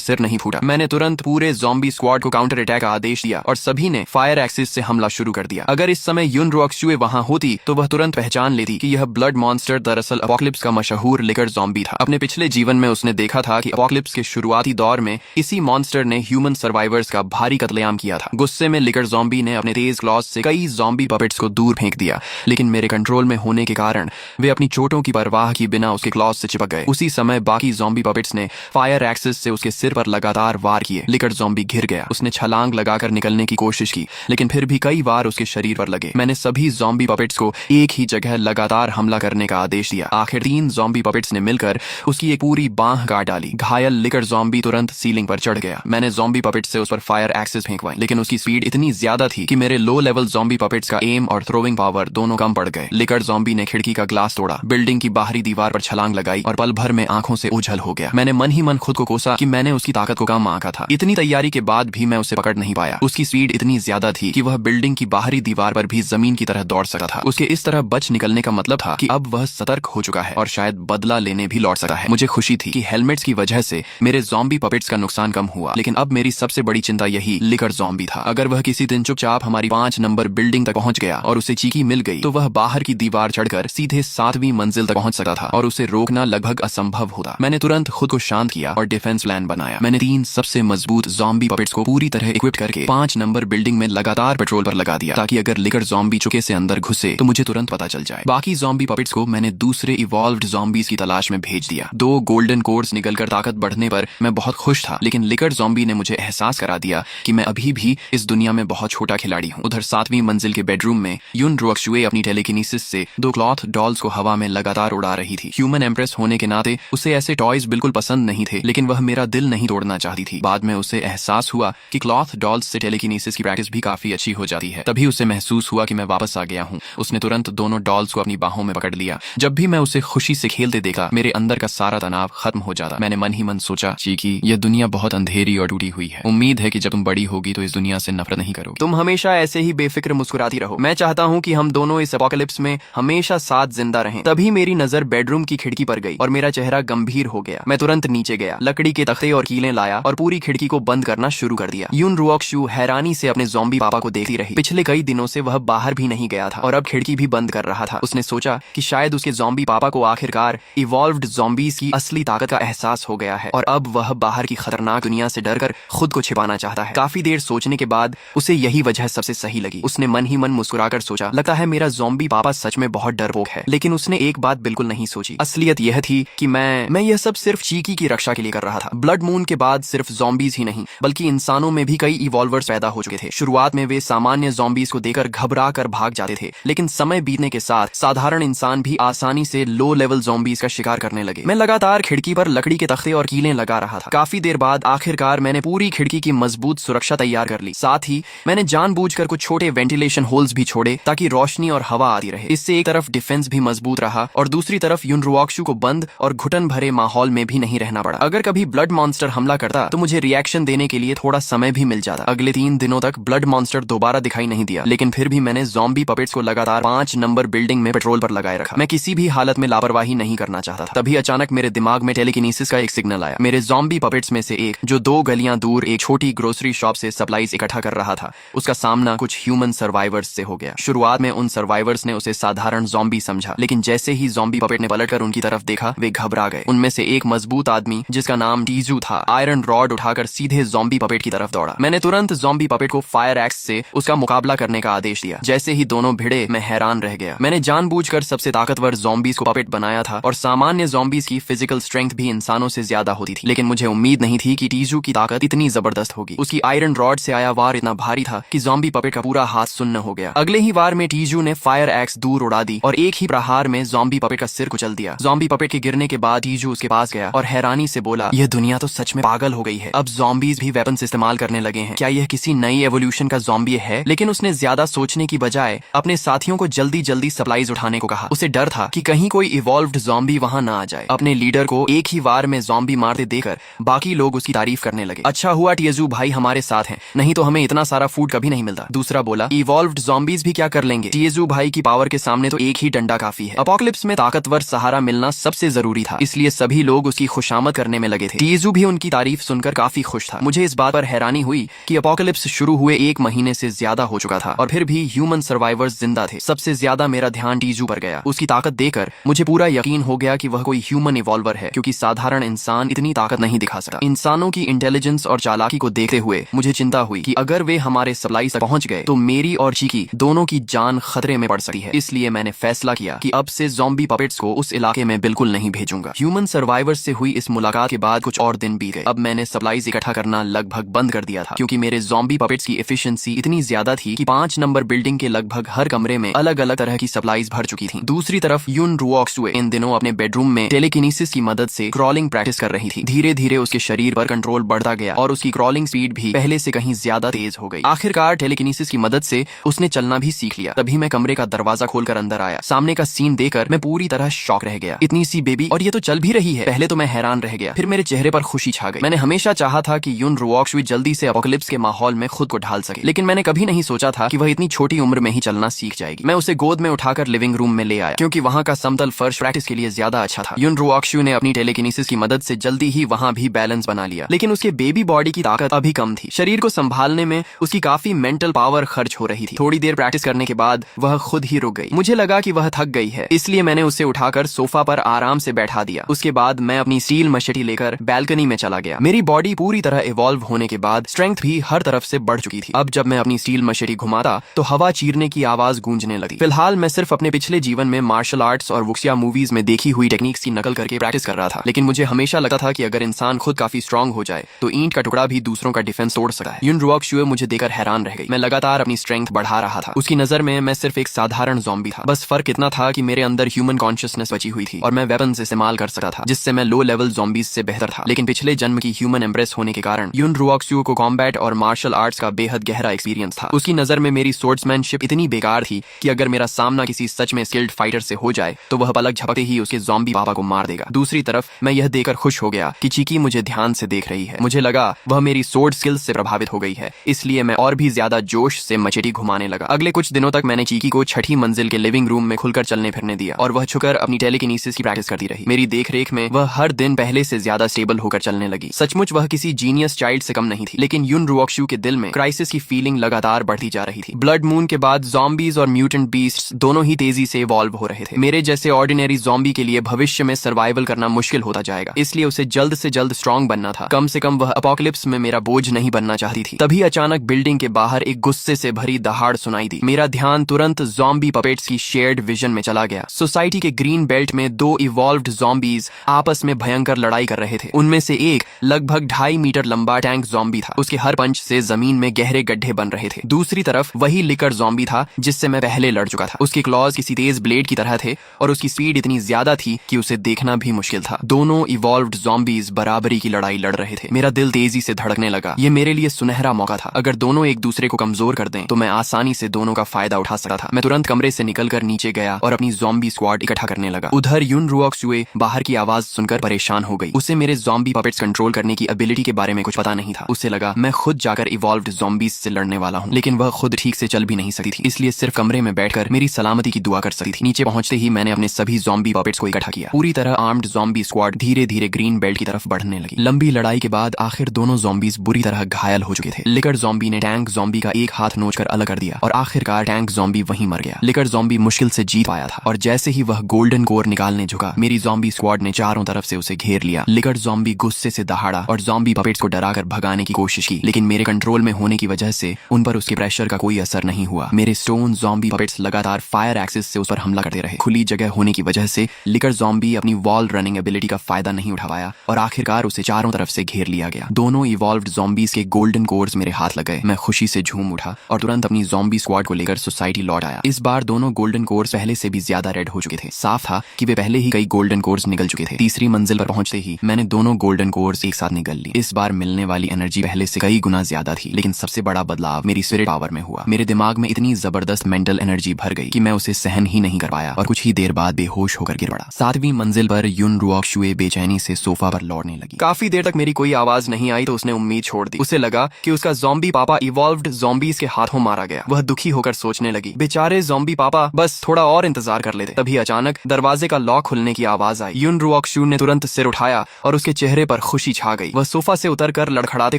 सिर नहीं फूटा। मैंने तुरंत पूरे ज़ॉम्बी स्क्वाड को काउंटर अटैक का आदेश दिया और सभी ने फायर एक्सिस से हमला शुरू कर दिया। अगर इस समय युन रुओक्सुए वहां होती तो वह तुरंत पहचान लेती कि यह ब्लड मॉन्स्टर दरअसल अपोकलिप्स का मशहूर लिकर ज़ॉम्बी था। अपने पिछले जीवन में उसने देखा था कि अपोकलिप्स के शुरुआती दौर में इसी मॉन्स्टर ने ह्यूमन सर्वाइवर्स का भारी कत्लेआम किया था। गुस्से में लिकर ज़ॉम्बी ने अपने तेज क्लॉज से कई ज़ॉम्बी पपेट्स को दूर फेंक दिया, लेकिन मेरे कंट्रोल में होने के कारण वे अपनी चोटों की परवाह की बिना उसके क्लॉज से चिपक गए। उसी समय बाकी ज़ॉम्बी पपेट्स ने फायर एक्सिस से उसके सिर पर लगातार वार किए। लिकर ज़ॉम्बी घिर गया। उसने छलांग लगाकर निकलने की कोशिश की, लेकिन फिर भी कई वार उसके शरीर पर लगे। मैंने सभी ज़ॉम्बी पपेट्स को एक ही जगह लगातार हमला करने का आदेश दिया। आखिर 3 ज़ॉम्बी पपेट्स ने मिलकर उसकी एक पूरी बांह काट डाली। घायल लिकर ज़ॉम्बी तुरंत सीलिंग पर चढ़ गया। मैंने ज़ॉम्बी पपेट्स से उस पर फायर एक्सिस फेंकवाई, लेकिन उसकी स्पीड इतनी ज्यादा थी कि मेरे लो लेवल ज़ॉम्बी पपेट्स का एम और थ्रोइंग पावर दोनों कम पड़ गए। लिकर ज़ॉम्बी ने खिड़की का ग्लास तोड़ा, बिल्डिंग की बाहरी दीवार पर छलांग लगाई और पल भर में आंखों से ओझल हो गया। मैंने मन ही मन खुद को कोसा कि मैंने उसकी ताकत को कम आंका था। इतनी तैयारी के बाद भी मैं उसे पकड़ नहीं पाया। उसकी स्पीड इतनी ज्यादा थी कि वह बिल्डिंग की बाहरी दीवार पर भी जमीन की तरह दौड़ सकता था। उसके इस तरह बच निकलने का मतलब था कि अब वह सतर्क हो चुका है और शायद बदला लेने भी लौट सकता है। मुझे खुशी थी कि हेलमेट्स की वजह से मेरे ज़ॉम्बी पपेट्स का नुकसान कम हुआ, लेकिन अब मेरी सबसे बड़ी चिंता यही लिकर ज़ॉम्बी था। अगर वह किसी दिन चुपचाप हमारी 5 नंबर बिल्डिंग तक पहुंच गया और उसे चीकी मिल गई तो वह बाहर की दीवार चढ़कर सीधे 7वीं मंजिल तक पहुंच सकता था और उसे रोकना लगभग असंभव होता। मैंने तुरंत खुद को शांत किया और डिफेंस प्लान बनाया। मैंने 3 सबसे मजबूत ज़ॉम्बी पपेट्स को पूरी तरह इक्विप करके 5 नंबर बिल्डिंग में लगातार पेट्रोल पर लगा दिया, ताकि अगर लिकर ज़ॉम्बी चुके से अंदर घुसे तो मुझे तुरंत पता चल जाए। बाकी ज़ॉम्बी पपेट्स को मैंने दूसरे इवॉल्व्ड ज़ॉम्बीज की तलाश में भेज दिया। 2 गोल्डन कोर्स निकलकर ताकत बढ़ने पर मैं बहुत खुश था, लेकिन लिकर ज़ॉम्बी ने मुझे एहसास करा दिया कि मैं अभी भी इस दुनिया में बहुत छोटा खिलाड़ी हूँ। उधर 7वीं मंजिल के बेडरूम में युन रुओक्सुए अपनी टेलीकिनेसिस से 2 क्लॉथ डॉल्स को हवा में लगातार उड़ा रही थी। ह्यूमन एम्प्रेस होने के नाते उसे ऐसे टॉयज बिल्कुल पसंद नहीं थे, लेकिन वह मेरा दिल नहीं तोड़ना चाहती थी। बाद में उसे एहसास हुआ कि क्लॉथ डॉल्स से टेलीकिनेसिस की प्रैक्टिस भी काफी अच्छी हो जाती है। तभी उसे महसूस हुआ कि मैं वापस आ गया हूँ। उसने तुरंत दोनों डॉल्स को अपनी बाहों में पकड़ लिया। जब भी मैं उसे खुशी से खेलते देखा, मेरे अंदर का सारा तनाव खत्म हो जाता। मैंने मन ही मन सोचा, चीकी, यह दुनिया बहुत अंधेरी और टूटी हुई है। उम्मीद है कि जब तुम बड़ी होगी तो इस दुनिया से नफरत नहीं करोगी। तुम हमेशा ऐसे ही बेफिक्र मुस्कुराती रहो। मैं चाहता हूँ कि हम दोनों इस एपोकलिप्स में हमेशा साथ जिंदा रहें। तभी मेरी नजर बेडरूम की खिड़की पर गई और मेरा चेहरा गंभीर हो गया। मैं तुरंत नीचे गया, लकड़ी के तख्ते और कीलें लाया और पूरी खिड़की को बंद करना शुरू कर दिया। युन रुओक्सु हैरानी से अपने ज़ॉम्बी पापा को देखती रही। पिछले कई दिनों से वह बाहर भी नहीं गया था और अब खिड़की भी बंद कर रहा था। उसने सोचा कि शायद उसके ज़ॉम्बी पापा को आखिरकार इवॉल्व्ड ज़ॉम्बीज की असली ताकत का एहसास हो गया है और अब वह बाहर की खतरनाक दुनिया से डरकर खुद को छिपाना चाहता है। काफी देर सोचने के बाद उसे यही वजह सबसे सही लगी। उसने मन ही मन मुस्कुराकर सोचा, लगता है मेरा ज़ॉम्बी पापा सच में बहुत डरपोक है। लेकिन उसने एक बात बिल्कुल नहीं सोची। असलियत यह थी कि मैं यह सब सिर्फ चीकी की रक्षा के लिए कर रहा था। ब्लड मून के बाद सिर्फ ज़ॉम्बीज ही नहीं, बल्कि इंसानों में भी कई इवॉल्वर्स पैदा हो चुके थे। शुरुआत में वे सामान्य ज़ॉम्बीज को देखकर घबरा कर भाग जाते थे, लेकिन समय बीतने के साथ साधारण इंसान भी आसानी से लो लेवल ज़ॉम्बीज का शिकार करने लगे। मैं लगातार खिड़की पर लकड़ी के तख्ते और कीलें लगा रहा था। काफी देर बाद आखिरकार मैंने पूरी खिड़की की मजबूत सुरक्षा तैयार कर ली। साथ ही मैंने जानबूझकर कुछ छोटे वेंटिलेशन होल्स भी छोड़े ताकि रोशनी और हवा आती रहे। इससे एक तरफ डिफेंस भी मजबूत रहा और दूसरी तरफ युन रुओक्सु को बंद और घुटन भरे माहौल में भी नहीं रहना पड़ा। अगर कभी ब्लड मॉन्स्टर हमला करता तो मुझे रिएक्शन देने के लिए थोड़ा समय भी मिल जाता। अगले 3 दिनों तक ब्लड मॉन्स्टर दोबारा दिखाई नहीं दिया, लेकिन फिर भी मैंने ज़ॉम्बी पपेट्स को लगातार 5 नंबर बिल्डिंग में पेट्रोल पर लगाए रखा। मैं किसी भी हालत में लापरवाही नहीं करना चाहता था। तभी अचानक मेरे दिमाग में टेलीकिनेसिस का एक सिग्नल आया। मेरे ज़ॉम्बी पपेट्स में से एक, जो 2 गलियां दूर एक छोटी ग्रोसरी शॉप से सप्लाईज इकट्ठा कर रहा था, उसका सामना कुछ ह्यूमन सर्वाइवर्स से हो गया। शुरुआत में उन सर्वाइवर्स ने उसे साधारण ज़ॉम्बी समझा, लेकिन जैसे ही ज़ॉम्बी पपेट ने पलटकर उनकी तरफ देखा, वे घबरा गए। उनमें से एक मजबूत आदमी, जिसका नाम टीजू था, आयरन रॉड उठाकर सीधे ज़ॉम्बी पपेट की तरफ दौड़ा। मैंने तुरंत ज़ॉम्बी पपेट को फायर एक्स से उसका मुकाबला करने का आदेश दिया। जैसे ही दोनों भिड़े, मैं हैरान रह गया। मैंने जानबूझकर सबसे ताकतवर ज़ॉम्बीज को पपेट बनाया था और सामान्य ज़ॉम्बीज की फिजिकल स्ट्रेंथ भी इंसानों से ज्यादा होती थी, लेकिन मुझे उम्मीद नहीं थी कि टीजू की ताकत इतनी जबरदस्त होगी। उसकी आयरन रॉड से आया वार इतना भारी था कि ज़ॉम्बी पपेट का पूरा हाथ सुन्न हो गया। अगले ही वार में टीजू ने फायर एक्स दूर उड़ा दी और एक ही प्रहार में ज़ॉम्बी पपेट का सिर कुचल दिया। ज़ॉम्बी पपेट के गिरने के बाद टीजू उसके पास गया और हैरानी से बोला, यह दुनिया तो सच में पागल हो गई है। अब ज़ॉम्बीज भी वेपन्स इस्तेमाल करने लगे हैं। क्या यह किसी नई एवोल्यूशन का ज़ॉम्बी है? लेकिन उसने ज्यादा सोचने की बजाय अपने साथियों को जल्दी जल्दी सप्लाईज उठाने को कहा। उसे डर था कि कहीं कोई इवॉल्व्ड ज़ॉम्बी वहां ना आ जाए। अपने लीडर को एक ही वार में ज़ॉम्बी मारते देखकर बाकी लोग उसकी तारीफ करने लगे। अच्छा हुआ टीजू भाई हमारे साथ हैं, नहीं तो हमें इतना सारा फूड कभी नहीं मिलता। दूसरा बोला, इवॉल्व्ड ज़ॉम्बीज भी क्या कर लेंगे? टीजू भाई की पावर के सामने में तो एक ही डंडा काफी है। अपोकलिप्स में ताकतवर सहारा मिलना सबसे जरूरी था, इसलिए सभी लोग उसकी खुशामद करने में लगे थे। टीजू भी उनकी तारीफ सुनकर काफी खुश था। मुझे इस बात पर हैरानी हुई कि अपोकलिप्स शुरू हुए 1 महीने से ज्यादा हो चुका था और फिर भी ह्यूमन सर्वाइवर्स जिंदा थे। सबसे ज्यादा मेरा ध्यान टीजू पर गया। उसकी ताकत देखकर मुझे पूरा यकीन हो गया कि वह कोई ह्यूमन इवॉल्वर है, क्योंकि साधारण इंसान इतनी ताकत नहीं दिखा सकता। इंसानों की इंटेलिजेंस और चालाकी को देखते हुए मुझे चिंता हुई कि अगर वे हमारे सप्लाई तक पहुंच गए तो मेरी और चीकी दोनों की जान खतरे में पड़ सकती है। इसलिए मैंने फैसला किया कि अब से ज़ॉम्बी पपेट्स को उस इलाके में बिल्कुल नहीं भेजूंगा। ह्यूमन सर्वाइवर्स से हुई इस मुलाकात के बाद कुछ और दिन बीत गए। अब मैंने सप्लाईज इकट्ठा करना लगभग बंद कर दिया था, क्योंकि मेरे ज़ॉम्बी पपेट्स की एफिशिएंसी इतनी ज्यादा थी कि 5 नंबर बिल्डिंग के लगभग हर कमरे में अलग अलग तरह की सप्लाईज भर चुकी थी। दूसरी तरफ युन रुओक्सुए इन दिनों अपने बेडरूम में टेलीकिनेसिस की मदद से क्रॉलिंग प्रैक्टिस कर रही थी। धीरे धीरे उसके शरीर पर कंट्रोल बढ़ता गया और उसकी क्रॉलिंग स्पीड भी पहले से कहीं ज्यादा तेज हो गई। आखिरकार टेलीकिनेसिस की मदद से उसने चलना भी सीख लिया। तभी मैं कमरे का दरवाजा खोलकर अंदर आया। सामने का सीन देखकर मैं पूरी तरह शॉक रह गया। इतनी सी बेबी, और ये तो चल भी रही है। पहले तो मैं हैरान रह गया, फिर मेरे चेहरे पर खुशी छा गई। मैंने हमेशा चाहा था कि युन रुओक्सुए जल्दी से अपोकलिप्स के माहौल में खुद को ढाल सके, लेकिन मैंने कभी नहीं सोचा था कि वह इतनी छोटी उम्र में ही चलना सीख जाएगी। मैं उसे गोद में उठाकर लिविंग रूम में ले आया, क्योंकि वहाँ का समतल फर्श प्रैक्टिस के लिए ज्यादा अच्छा था। युन रुओक्सुए ने अपनी टेलीकिनेसिस की मदद से जल्दी ही वहाँ भी बैलेंस बना लिया, लेकिन उसके बेबी बॉडी की ताकत अभी कम थी। शरीर को संभालने में उसकी काफी मेंटल पावर खर्च हो रही थी। थोड़ी देर प्रैक्टिस करने के बाद वह खुद ही रुक गई। मुझे लगा कि वह थक गई है, इसलिए मैंने उसे उठाकर सोफा पर आराम से बैठा दिया। उसके बाद मैं अपनी स्टील मशेटी लेकर बैल्कनी में चला गया। मेरी बॉडी पूरी तरह इवॉल्व होने के बाद स्ट्रेंथ भी हर तरफ से बढ़ चुकी थी। अब जब मैं अपनी स्टील मशेटी घुमाता तो हवा चीरने की आवाज गूंजने लगी। फिलहाल मैं सिर्फ अपने पिछले जीवन में मार्शल आर्ट्स और वुक्सिया मूवीज में देखी हुई टेक्निक्स की नकल करके प्रैक्टिस कर रहा था, लेकिन मुझे हमेशा लगता था कि अगर इंसान खुद काफी स्ट्रांग हो जाए तो ईंट का टुकड़ा भी दूसरों का डिफेंस तोड़ सकता है। युन रुओक्सुए मुझे देखकर हैरान रह गई। मैं लगातार अपनी स्ट्रेंथ बढ़ा रहा था। उसकी नजर में मैं सिर्फ एक साधारण ज़ॉम्बी था। बस फर्क इतना था कि मेरे अंदर ह्यूमन कॉन्शियसनेस बची हुई थी और मैं वेपन्स इस्तेमाल कर सकता था, जिससे मैं लो लेवल ज़ॉम्बीज से बेहतर था। लेकिन पिछले जन्म की ह्यूमन एम्ब्रेस होने के कारण युन रुओक्सुए को कॉम्बैट और मार्शल आर्ट्स का बेहद गहरा एक्सपीरियंस था। उसकी नजर में मेरी स्वॉर्ड्समैनशिप इतनी बेकार थी कि अगर मेरा सामना किसी सच में स्किल्ड फाइटर से हो जाए तो वह पलक झपकते ही उसके ज़ॉम्बी पापा को मार देगा। दूसरी तरफ मैं यह देखकर खुश हो गया कि चीकी मुझे ध्यान से देख रही है। मुझे लगा वह मेरी स्वॉर्ड स्किल्स से प्रभावित हो गई है, इसलिए मैं और भी ज्यादा जोश से मचेटी घुमाने लगा। अगले कुछ दिनों तक मैंने चीकी को 6ठी मंजिल के लिविंग रूम में खुलकर चलने फिरने दिया और वह छुकर अपनी टेलीकिनेसिस की प्रैक्टिस करती रही। मेरी देखरेख में वह हर दिन पहले से ज्यादा स्टेबल होकर चलने लगी। सचमुच वह किसी जीनियस चाइल्ड से कम नहीं थी, लेकिन युन रुओक्सुए के दिल में क्राइसिस की फीलिंग लगातार बढ़ती जा रही थी। ब्लड मून के बाद ज़ॉम्बीज और म्यूटेंट बीस्ट्स दोनों ही तेजी से इवॉल्व हो रहे थे। मेरे जैसे ऑर्डिनरी ज़ॉम्बी के लिए भविष्य में सर्वाइवल करना मुश्किल होता जाएगा, इसलिए उसे जल्द से जल्द स्ट्रांग बनना था। कम से कम वह अपोकलिप्स में मेरा बोझ नहीं बनना चाहती थी। तभी अचानक बिल्डिंग के बाहर एक गुस्से से भरी दहाड़ सुनाई दी। मेरा ध्यान तुरंत ज़ॉम्बी पपेट्स की शेयर्ड विजन में चला गया। सोसाइटी के ग्रीन बेल्ट में 2 इवॉल्व्ड ज़ॉम्बीज आपस में भयंकर लड़ाई कर रहे थे। उनमें से एक लगभग 2.5 मीटर लंबा टैंक ज़ॉम्बी था। उसके हर पंच से जमीन में गहरे गड्ढे बन रहे थे। दूसरी तरफ वही लिकर ज़ॉम्बी था जिससे मैं पहले लड़ चुका था। उसके क्लॉज किसी तेज ब्लेड की तरह थे और उसकी स्पीड इतनी ज्यादा थी कि उसे देखना भी मुश्किल था। दोनों इवॉल्व्ड ज़ॉम्बीज बराबरी की लड़ाई लड़ रहे थे। मेरा दिल तेजी से धड़कने लगा। ये मेरे लिए सुनहरा मौका था। अगर दोनों एक दूसरे को कमजोर कर दें तो मैं आसानी से दोनों का फायदा उठा सकता था। मैं तुरंत कमरे से निकलकर नीचे गया और अपनी ज़ॉम्बी स्क्वाड इकट्ठा करने लगा। उधर युन रुओक्सुए बाहर की आवाज सुनकर परेशान हो गई। उसे मेरे ज़ॉम्बी पपेट्स कंट्रोल करने की एबिलिटी के बारे में कुछ पता नहीं था। उसे लगा मैं खुद जाकर इवॉल्व्ड ज़ॉम्बीज से लड़ने वाला हूँ, लेकिन वह खुद ठीक से चल भी नहीं सकती थी, इसलिए सिर्फ कमरे में बैठकर मेरी सलामती की दुआ कर सकती थी। नीचे पहुंचते ही मैंने अपने सभी ज़ॉम्बी पपेट्स को इकट्ठा किया। पूरी तरह आर्म्ड ज़ॉम्बी स्क्वाड धीरे धीरे ग्रीन बेल्ट की तरफ बढ़ने लगी। लंबी लड़ाई के बाद आखिर दोनों ज़ॉम्बीज बुरी तरह घायल हो चुके थे। लिकर ज़ॉम्बी ने टैंक ज़ॉम्बी का एक हाथ नोचकर अलग कर दिया और आखिरकार टैंक ज़ॉम्बी वहीं मर गया। लिकर ज़ॉम्बी मुश्किल से जीत पाया था और जैसे ही वह गोल्डन कोर निकालने झुका, मेरी ज़ॉम्बी स्क्वाड ने चारों तरफ से उसे घेर लिया। लिकर ज़ॉम्बी गुस्से से दहाड़ा और ज़ॉम्बी पपेट्स को डराकर भगाने की कोशिश की, लेकिन मेरे कंट्रोल में होने की वजह से उन पर उसके प्रेशर का कोई असर नहीं हुआ। मेरे स्टोन ज़ॉम्बी पपेट्स लगातार फायर एक्सिस से उस पर हमला करते रहे। खुली जगह होने की वजह से लिकर ज़ॉम्बी अपनी वॉल रनिंग एबिलिटी का फायदा नहीं उठा पाया और आखिरकार उसे चारों तरफ से घेर लिया गया। दोनों इवॉल्व्ड ज़ॉम्बीज के गोल्डन कोर्स मेरे हाथ लग गए। मैं खुशी से झूम उठा और तुरंत अपनी ज़ॉम्बी स्क्वाड को लेकर सोसाइटी लौट आया। इस बार दोनों गोल्डन कोर्स पहले से भी ज्यादा रेड हो चुके थे। साफ था कि वे पहले ही कई गोल्डन कोर्स निकल चुके थे। तीसरी मंजिल पर पहुंचते ही मैंने दोनों गोल्डन कोर्स एक साथ निकल ली। इस बार मिलने वाली एनर्जी पहले से कई गुना ज्यादा थी, लेकिन सबसे बड़ा बदलाव मेरी स्पिरिट पावर में हुआ। मेरे दिमाग में इतनी जबरदस्त मेंटल एनर्जी भर गई कि मैं उसे सहन ही नहीं कर पाया और कुछ ही देर बाद बेहोश होकर गिर पड़ा। 7वीं मंजिल पर युन रुओक्सुए बेचैनी से सोफा पर लौटने लगी। काफी देर तक मेरी कोई आवाज नहीं आई तो उसने उम्मीद छोड़ दी। उसे लगा कि उसका ज़ॉम्बी पापा इवॉल्व्ड ज़ॉम्बीज के हाथों मारा गया। वह दुखी होकर सोचने लगी, बेचारे ज़ॉम्बी पापा बस थोड़ा और इंतजार कर लेते। तभी अचानक दरवाजे का लॉक खुलने की आवाज आई। युन रुओक्शु ने तुरंत सिर उठाया और उसके चेहरे पर खुशी छा गई। वह सोफा से उतरकर लड़खड़ाते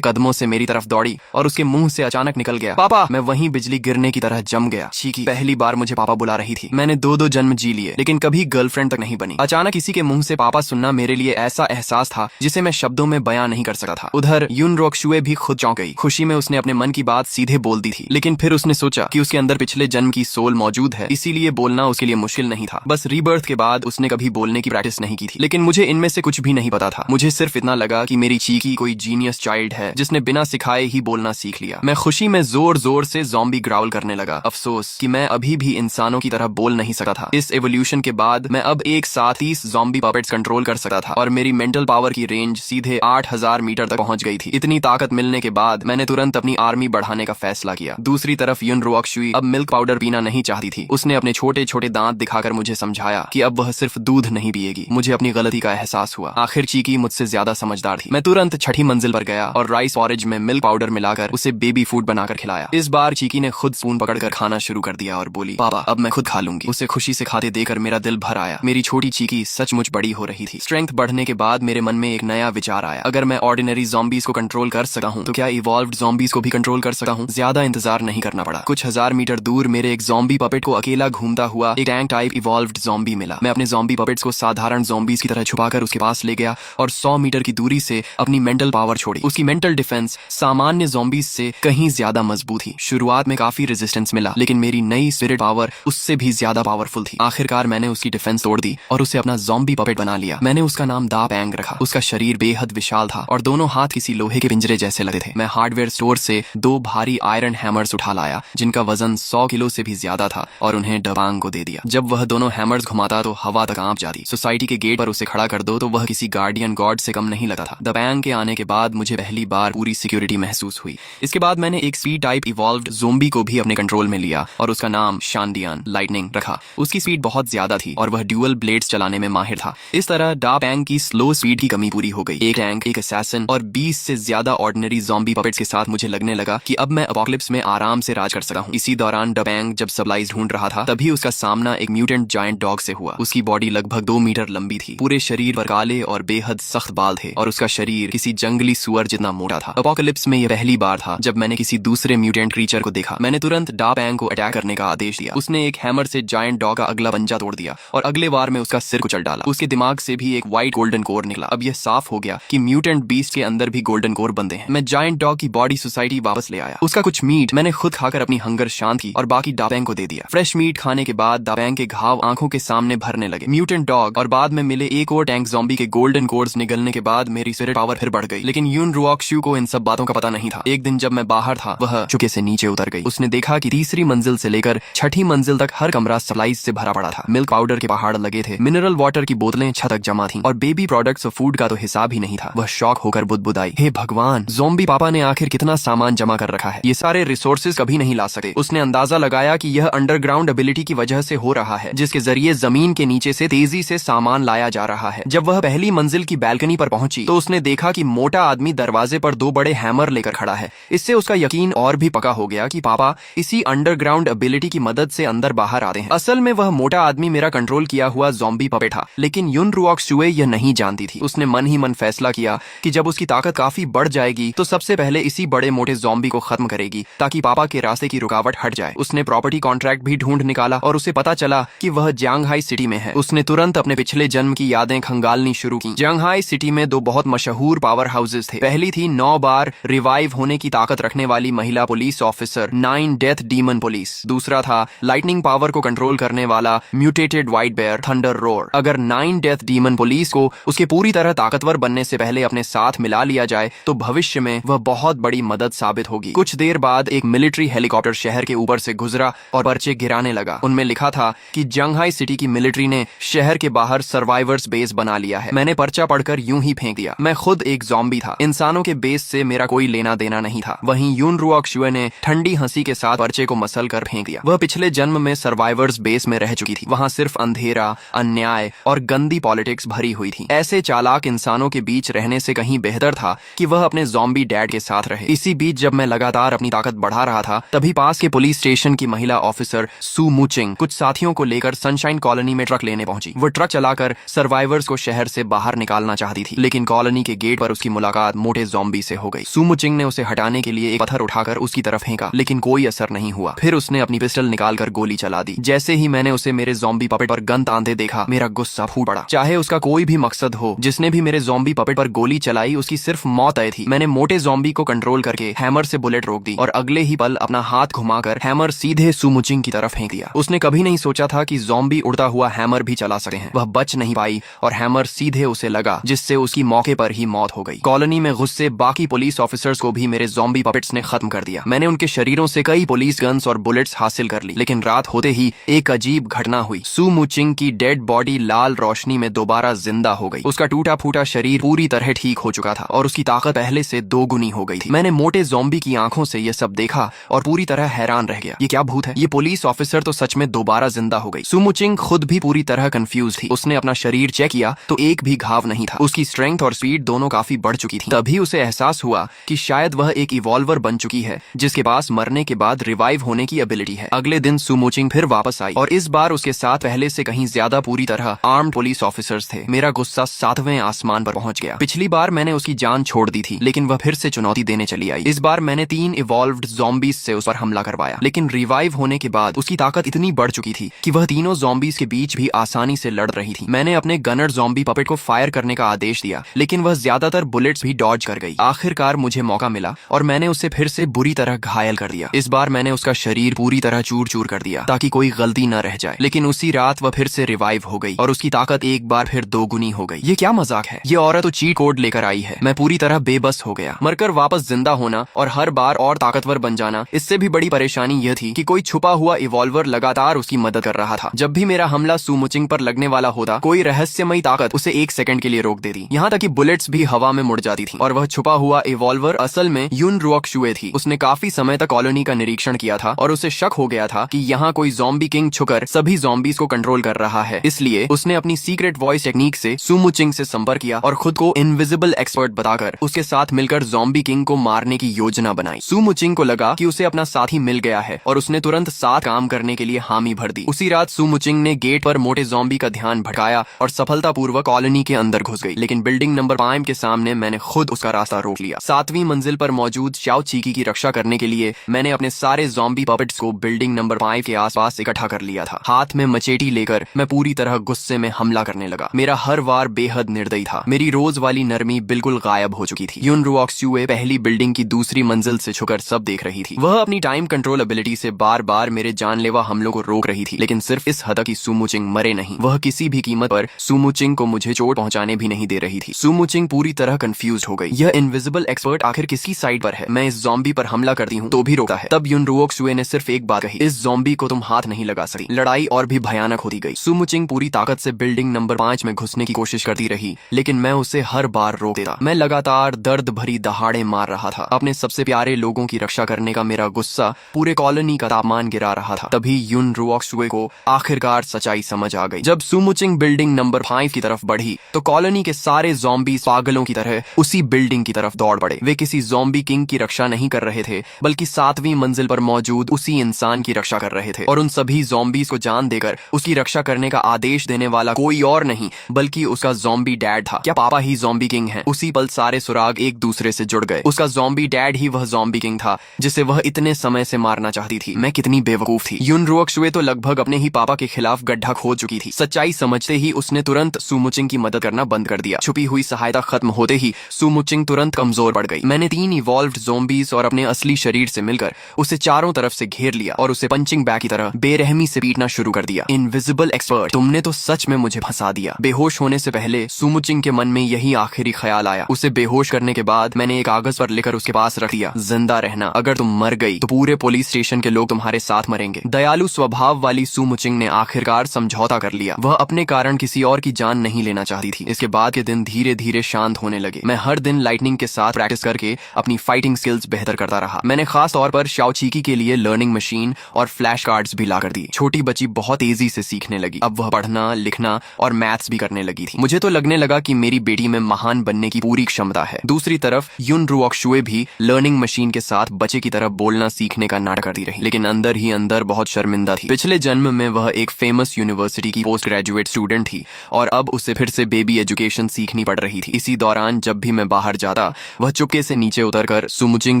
कदमों से मेरी तरफ दौड़ी और उसके मुंह से अचानक निकल गया, पापा। मैं वहीं बिजली गिरने की तरह जम गया। चीकी पहली बार मुझे पापा बुला रही थी। मैंने दो जन्म जी लिए लेकिन कभी गर्लफ्रेंड तक नहीं बनी। अचानक किसी के मुंह से पापा सुनना मेरे लिए ऐसा एहसास था जिसे मैं शब्दों में बयां नहीं कर सकता था। उधर युन रुओक्शु भी खुद चौंक गई। खुशी में उसने अपने मन की बात सीधे बोल दी थी, लेकिन फिर उसने सोचा कि उसके अंदर पिछले जन्म की सोल मौजूद है, इसीलिए बोलना उसके लिए मुश्किल नहीं था। बस रीबर्थ के बाद उसने कभी बोलने की प्रैक्टिस नहीं की थी। लेकिन मुझे इनमें से कुछ भी नहीं पता था। मुझे सिर्फ इतना लगा कि मेरी चीकी कोई जीनियस चाइल्ड है जिसने बिना सिखाए ही बोलना सीख लिया। मैं खुशी में जोर जोर से ज़ॉम्बी ग्राउल करने लगा। अफसोस कि मैं अभी भी इंसानों की तरह बोल नहीं सकता था। इस एवोल्यूशन के बाद मैं अब एक साथ 30 ज़ॉम्बी पपेट्स कंट्रोल कर सकता था और मेरी मेंटल पावर की रेंज सीधे 8000 मीटर तक पहुंच गई थी। इतनी ताकत मिलने के बाद मैंने तुरंत अपनी आर्मी बढ़ाने का फैसला किया। दूसरी तरफ युन रुओक्शु अब मिल्क पाउडर पीना नहीं चाहती थी। उसने अपने छोटे छोटे दांत दिखाकर मुझे समझाया कि अब वह सिर्फ दूध नहीं पिएगी। मुझे अपनी गलती का एहसास हुआ। आखिर चीकी मुझसे ज्यादा समझदार थी। मैं तुरंत छठी मंजिल पर गया और राइस पॉरेज में मिल्क पाउडर मिलाकर उसे बेबी फूड बनाकर खिलाया। इस बार चीकी ने खुद स्पून पकड़कर खाना शुरू कर दिया और बोली, पापा अब मैं खुद खा लूंगी। उसे खुशी से खाते देकर मेरा दिल भर आया। मेरी छोटी चीकी सचमुच बड़ी हो रही थी। स्ट्रेंथ बढ़ने के बाद मेरे मन में एक नया विचार आया। अगर मैं ऑर्डिनरी ज़ॉम्बीज को कंट्रोल कर सकता हूँ तो क्या इवॉल्व्ड ज़ॉम्बीज को भी कंट्रोल कर सकता हूँ। ज्यादा इंतजार नहीं करना पड़ा। कुछ हजार मीटर दूर मेरे एक ज़ॉम्बी पपेट को अकेला घूमता हुआ एक टैंक टाइप इवॉल्व्ड ज़ॉम्बी मिला। मैं अपने ज़ॉम्बी पपेट्स को साधारण ज़ॉम्बीज की तरह छुपाकर उसके पास ले गया और 100 मीटर की दूरी से अपनी मेंटल पावर छोड़ी। उसकी मेंटल डिफेंस सामान्य ज़ॉम्बीज से कहीं ज्यादा मजबूत थी। शुरुआत में काफी रेजिस्टेंस मिला लेकिन मेरी नई स्पिरिट पावर उससे भी ज्यादा पावरफुल थी। आखिरकार मैंने उसकी डिफेंस तोड़ दी और उसे अपना ज़ॉम्बी पपेट बना लिया। मैंने उसका नाम दा बैंग रखा। उसका शरीर बेहद विशाल था और दोनों हाथ किसी लोहे के पिंजरे जैसे लगे थे। मैं हार्डवेयर स्टोर से 2 भारी आयरन हैमर्स उठा लाया जिनका वजन 100 किलो से भी ज्यादा था और उन्हें डबांग को दे दिया। जब वह दोनों हैमर्स घुमाता तो हवा तक कांप जाती। सोसाइटी के गेट पर उसे खड़ा कर दो तो वह किसी गार्डियन गॉड से कम नहीं लगता था। डबांग के आने के बाद मुझे पहली बार पूरी सिक्योरिटी महसूस हुई। इसके बाद मैंने एक स्पीड टाइप इवॉल्व्ड ज़ोंबी को भी अपने कंट्रोल में लिया और उसका नाम शांडियन लाइटनिंग रखा। उसकी स्पीड बहुत ज्यादा थी और वह ड्यूअल ब्लेड्स चलाने में माहिर था। इस तरह डा बैंग की स्लो स्पीड की कमी पूरी हो गई। एक टैंक, एक असैसिन और 20 से ज्यादा ऑर्डिनरी ज़ॉम्बी पपेट्स के साथ मुझे लगने लगा कि अब मैं अपोकलिप्स में आराम से राज कर सकता हूँ। इसी दौरान डबैंग जब सप्लाईज ढूंढ रहा था तभी उसका सामना एक म्यूटेंट जायंट डॉग से हुआ। उसकी बॉडी लगभग 2 मीटर लंबी थी। पूरे शरीर पर काले और बेहद सख्त बाल थे और उसका शरीर किसी जंगली सुअर जितना मोटा था। अपोकलिप्स में यह पहली बार था जब मैंने किसी दूसरे म्यूटेंट क्रीचर को देखा। मैंने तुरंत डा बैंग को अटैक करने का आदेश दिया। उसने एक हैमर से जायंट डॉग का अगला पंजा तोड़ दिया और अगले वार में उसका सिर कुचल डाला। उसके दिमाग से भी एक व्हाइट गोल्डन कोर निकला। अब यह साफ हो गया कि म्यूटेंट बीस्ट के अंदर भी गोल्डन कोर बंधे हैं। मैं जायंट डॉग की बॉडी सोसाइटी वापस ले आया। उसका कुछ मीट मैंने खुद खाकर अपनी हंगर शांत की और बाकी डाबैंग को दे दिया। फ्रेश मीट खाने के बाद डाबैंग के घाव आंखों के सामने भरने लगे। म्यूटेंट डॉग और बाद में मिले एक और टैंक ज़ॉम्बी के गोल्डन कोर्स निगलने के बाद मेरी स्पिरिट पावर फिर बढ़ गई। लेकिन युन रुओक्शु को इन सब बातों का पता नहीं था। एक दिन जब मैं बाहर था वह चुके से नीचे उतर गई। उसने देखा कि तीसरी मंजिल से लेकर छठी मंजिल तक हर कमरा सप्लाईज से भरा पड़ा था। मिल्क पाउडर के पहाड़ लगे थे। मिनरल वाटर की बोतलें छत तक जमा थीं और बेबी प्रोडक्ट्स और फूड का तो हिसाब ही नहीं था। वह शॉक होकर बुदबुदाई, हे भगवान, ज़ॉम्बी पापा ने आखिर कितना सामान जमा कर रखा है। ये सारे रिसोर्सेज कभी नहीं ला सके। उसने अंदाजा लगाया कि यह अंडरग्राउंड एबिलिटी की वजह से हो रहा है जिसके जरिए जमीन के नीचे से तेजी से सामान लाया जा रहा है। जब वह पहली मंजिल की बैल्कनी पर पहुंची तो उसने देखा कि मोटा आदमी दरवाजे पर 2 बड़े हैमर लेकर खड़ा है। इससे उसका यकीन और भी पक्का हो गया कि पापा इसी अंडरग्राउंड एबिलिटी की मदद से अंदर बाहर आते हैं। असल में वह मोटा आदमी मेरा कंट्रोल किया हुआ ज़ॉम्बी पपेट था। लेकिन युन रुओक्शु यह नहीं जानती थी। उसने मन ही मन फैसला किया कि जब उसकी ताकत काफी बढ़ जाएगी तो सबसे पहले इसी बड़े मोटे ज़ॉम्बी को खत्म करेगी ताकि पापा के रास्ते की रुकावट हट जाए। उसने प्रॉपर्टी कॉन्ट्रैक्ट भी ढूंढ निकाला और उसे पता चला कि वह जियांगहाई सिटी में है। उसने तुरंत अपने पिछले जन्म की यादें खंगालनी शुरू की। जियांगहाई सिटी में 2 बहुत मशहूर पावर हाउसेस थे। पहली थी 9 बार रिवाइव होने की ताकत रखने वाली महिला police officer 9 death demon police. दूसरा था लाइटनिंग पावर को कंट्रोल करने वाला mutated white bear thunder roar. अगर 9 डेथ डीमन पुलिस को उसके पूरी तरह ताकतवर बनने से पहले अपने साथ मिला लिया जाए तो भविष्य में वह बहुत बड़ी मदद साबित होगी। कुछ देर बाद एक मिलिट्री हेलीकॉप्टर शहर के ऊपर से गुजरा और पर्चे गिराने लगा। उनमें लिखा था कि जियांगहाई सिटी की मिलिट्री ने शहर के बाहर सर्वाइवर्स बेस बना लिया है। मैंने पर्चा पढ़कर यूं ही फेंक दिया। मैं खुद एक ज़ॉम्बी था। इंसानों के बेस से मेरा कोई लेना देना नहीं था। वहीं युन रुओक्शु ने ठंडी हंसी के साथ पर्चे को मसल कर फेंक दिया। वह पिछले जन्म में सर्वाइवर्स बेस में रह चुकी थी। वहां सिर्फ अंधेरा, अन्याय और गंदी पॉलिटिक्स भरी हुई थी। ऐसे चालाक इंसानों के बीच रहने से कहीं बेहतर था कि वह अपने ज़ॉम्बी डैड के साथ रहे। इसी बीच जब मैं लगातार अपनी ताकत बढ़ा रहा था तभी पास के पुलिस स्टेशन की महिला ऑफिसर सू मुचिंग कुछ साथियों को लेकर सनशाइन कॉलोनी में ट्रक लेने पहुंची। वो ट्रक चलाकर सर्वाइवर्स को शहर से बाहर निकालना चाहती थी, लेकिन कॉलोनी के गेट पर उसकी मुलाकात मोटे ज़ॉम्बी से हो गई। सू मुचिंग ने उसे हटाने के लिए एक पत्थर उठाकर उसकी तरफ फेंका, लेकिन कोई असर नहीं हुआ। फिर उसने अपनी पिस्टल निकालकर गोली चला दी। जैसे ही मैंने उसे मेरे ज़ॉम्बी पपेट पर गन तानते देखा, मेरा गुस्सा फूट पड़ा। चाहे उसका कोई भी मकसद हो, जिसने भी मेरे ज़ॉम्बी पपेट पर गोली चलाई उसकी सिर्फ मौत तय थी। मैंने मोटे ज़ॉम्बी को कंट्रोल करके हैमर से बुलेट रोक दी और अगले ही पल अपना हाथ घुमाकर हैमर सीधे सू मुचिंग की तरफ फेंक दिया। उसने कभी नहीं सोचा था कि ज़ॉम्बी उड़ता हुआ हैमर भी चला सकते हैं। वह बच नहीं पाई और हैमर सीधे उसे लगा, जिससे उसकी मौके पर ही मौत हो गई। कॉलोनी में गुस्से बाकी पुलिस ऑफिसर्स को भी मेरे ज़ॉम्बी पपेट्स ने खत्म कर दिया। मैंने उनके शरीरों से कई पुलिस गन्स और बुलेट्स हासिल कर ली, लेकिन रात होते ही एक अजीब घटना हुई। सू मुचिंग की डेड बॉडी लाल रोशनी में दोबारा जिंदा हो गई। उसका टूटा फूटा शरीर पूरी तरह ठीक हो चुका था और उसकी ताकत पहले से दोगुनी हो गई थी। मैंने मोटे ज़ॉम्बी की आंखों से यह सब देखा और पूरी तरह हैरान रह गया। ये क्या भूत है? ये पुलिस ऑफिसर तो सच में दोबारा जिंदा हो गई। सू मुचिंग खुद भी पूरी तरह कंफ्यूज थी। उसने अपना शरीर चेक किया तो एक भी घाव नहीं था। उसकी स्ट्रेंथ और स्पीड दोनों काफी बढ़ चुकी थी। तभी उसे एहसास हुआ कि शायद वह एक इवॉल्वर बन चुकी है, जिसके पास मरने के बाद रिवाइव होने की एबिलिटी है। अगले दिन सू मुचिंग फिर वापस आई और इस बार उसके साथ पहले से कहीं ज्यादा पूरी तरह आर्म्ड पुलिस ऑफिसर्स थे। मेरा गुस्सा 7वें आसमान पर पहुंच गया। पिछली बार मैंने उसकी जान छोड़ दी थी, लेकिन वह फिर से चुनौती देने चली आई। इस बार मैंने 3 इवॉल्व्ड ज़ॉम्बीज से उस पर हमला करवाया, लेकिन रिवाइव होने के बाद उसकी ताकत इतनी बढ़ चुकी थी कि वह तीनों ज़ॉम्बीज के बीच भी आसानी से लड़ रही थी। मैंने अपने गनर ज़ॉम्बी पपेट को फायर करने का आदेश दिया, लेकिन वह ज्यादातर बुलेट्स भी डॉज कर गई। आखिरकार मुझे मौका मिला और मैंने उसे फिर से बुरी तरह घायल कर दिया। इस बार मैंने उसका शरीर पूरी तरह चूर चूर कर दिया ताकि कोई गलती न रह जाए, लेकिन उसी रात वह फिर से रिवाइव हो गई और उसकी ताकत एक बार फिर दोगुनी हो गई। ये क्या मजाक है? ये औरत तो चीट कोड लेकर आई है। मैं पूरी तरह बेबस हो गया। मरकर वापस जिंदा होना और हर बार और ताकतवर बन जाना, इससे भी बड़ी परेशानी यह थी कि कोई छुपा हुआ इवॉल्वर लगातार उसकी मदद कर रहा था। जब भी मेरा हमला सू मुचिंग पर लगने वाला होता, कोई रहस्यमयी ताकत उसे 1 सेकंड के लिए रोक देती। यहाँ तक कि बुलेट्स भी हवा में मुड़ जाती थी। और वह छुपा हुआ इवॉल्वर असल में युन रुओक शुए थी। उसने काफी समय तक कॉलोनी का निरीक्षण किया था और उसे शक हो गया था कि यहाँ कोई ज़ॉम्बी किंग छुकर सभी ज़ॉम्बीज को कंट्रोल कर रहा है। इसलिए उसने अपनी सीक्रेट वॉइस टेक्निक से सू मुचिंग से संपर्क किया और खुद को इनविजिबल एक्सपर्ट बताकर उसके साथ मिलकर ज़ॉम्बी किंग को मारने की योजना बनाई। सू मुचिंग को लगा कि उसे अपना साथी मिल गया है और उसने तुरंत साथ काम करने के लिए हामी भर दी। उसी रात सू मुचिंग ने गेट पर मोटे ज़ॉम्बी का ध्यान भटकाया और सफलतापूर्वक कॉलोनी के अंदर घुस गई, लेकिन बिल्डिंग नंबर 5 के सामने मैंने खुद उसका रास्ता रोक लिया। 7वीं मंजिल पर मौजूद शाओ चीकी की रक्षा करने के लिए मैंने अपने सारे ज़ॉम्बी पपेट्स को बिल्डिंग नंबर 5 के आसपास इकट्ठा कर लिया था। हाथ में मचेटी लेकर मैं पूरी तरह गुस्से में हमला करने लगा। मेरा हर वार बेहद निर्दयी था। मेरी रोज वाली नरमी बिल्कुल गायब हो चुकी थी। युन रुओक शुए पहली बिल्डिंग की दूसरी मंजिल से छुकर सब देख रही थी। वह अपनी टाइम कंट्रोल एबिलिटी से बार बार मेरे जानलेवा हमलों को रोक रही थी, लेकिन सिर्फ इस हद तक कि सू मुचिंग मरे नहीं। वह किसी भी कीमत पर सू मुचिंग को मुझे चोट पहुंचाने भी नहीं दे रही थी। सू मुचिंग पूरी तरह कंफ्यूज हो गई। यह इनविजिबल एक्सपर्ट आखिर किसकी साइड पर है? मैं इस ज़ॉम्बी पर हमला करती हूँ तो भी रोकता है। तब युन रुओक शुए ने सिर्फ एक बात कही, इस ज़ॉम्बी को तुम हाथ नहीं लगा सकती। लड़ाई और भी भयानक होती गई। सू मुचिंग पूरी ताकत से बिल्डिंग नंबर 5 में घुसने की कोशिश करती रही, लेकिन मैं उसे हर बार रोक देता। मैं लगातार दर्द भरी दहाड़े मार रहा था। अपने सबसे प्यारे लोगों की रक्षा करने का मेरा गुस्सा पूरे कॉलोनी का तापमान गिरा रहा था। तभी युन रुओक शुए को आखिरकार सच्चाई समझ आ गई। जब सू मुचिंग बिल्डिंग नंबर 5 की तरफ बढ़ी तो कॉलोनी के सारे ज़ॉम्बी पागलों की तरह उसी बिल्डिंग की तरफ दौड़ पड़े। वे किसी ज़ॉम्बी किंग की रक्षा नहीं कर रहे थे, बल्कि 7वीं मंजिल पर मौजूद उसी इंसान की रक्षा कर रहे थे। और उन सभी ज़ॉम्बीज को जान देकर उसकी रक्षा करने का आदेश देने वाला कोई और नहीं बल्कि उसका ज़ॉम्बी डैड था। क्या पापा ही ज़ॉम्बी किंग है? उसी पल सारे सुराग एक दूसरे से जुड़ गए। उसका ज़ॉम्बी डैड ही वह ज़ॉम्बी किंग था जिसे वह इतने समय से मारना चाहती थी। मैं कितनी बेवकूफ थी। युन रुओक शुए तो लगभग अपने ही पापा के खिलाफ गड्ढा खोद चुकी थी। सच्चाई समझते ही उसने तुरंत सू मुचिंग की मदद करना बंद कर दिया। छुपी हुई सहायता खत्म होते ही सू मुचिंग तुरंत कमजोर पड़ गई। मैंने 3 इवॉल्व्ड ज़ॉम्बीज और अपने असली शरीर से मिलकर उसे चारों तरफ से घेर लिया और उसे पंचिंग बैग की तरह बेरहमी से पीटना शुरू कर दिया। इनविजिबल एक्सपर्ट, तुमने तो सच में मुझे फंसा दिया। बेहोश होने से पहले सू मुचिंग के मन में यही आखिरी ख्याल आया। उसे बेहोश करने के बाद मैंने एक कागज पर लिखकर उसके पास रख दिया, जिंदा रहना। अगर तुम मर गई तो पूरे पुलिस स्टेशन के लोग तुम्हारे साथ मरेंगे। दयालु स्वभाव वाली सू मुचिंग ने आखिरकार समझौता कर लिया। वह अपने कारण किसी और की जान नहीं लेना चाहती थी। इसके बाद के दिन धीरे धीरे शांत होने लगे। मैं हर दिन लाइटनिंग के साथ प्रैक्टिस करके अपनी फाइटिंग स्किल्स बेहतर करता रहा। मैंने खास तौर पर शाओ चीकी के लिए लर्निंग मशीन और फ्लैश कार्ड्स भी ला कर दी। छोटी बच्ची बहुत तेजी से सीखने लगी। अब वह पढ़ना, लिखना और मैथ्स भी करने लगी थी। मुझे तो लगने लगा कि मेरी बेटी में महान बनने की पूरी क्षमता है। दूसरी तरफ युन रुओक शुए भी लर्निंग मशीन के साथ बच्चे की तरह बोलना सीखने का नाटक करती रही, लेकिन अंदर ही अंदर बहुत शर्मिंदा थी। पिछले जन्म में वह एक फेमस यूनिवर्सिटी की पोस्ट ग्रेजुएट स्टूडेंट थी और अब उसे फिर से बेबी एजुकेशन सीखनी पड़ रही थी। इसी दौरान जब भी मैं बाहर जाता, वह चुपके से नीचे उतरकर सुमुचिंग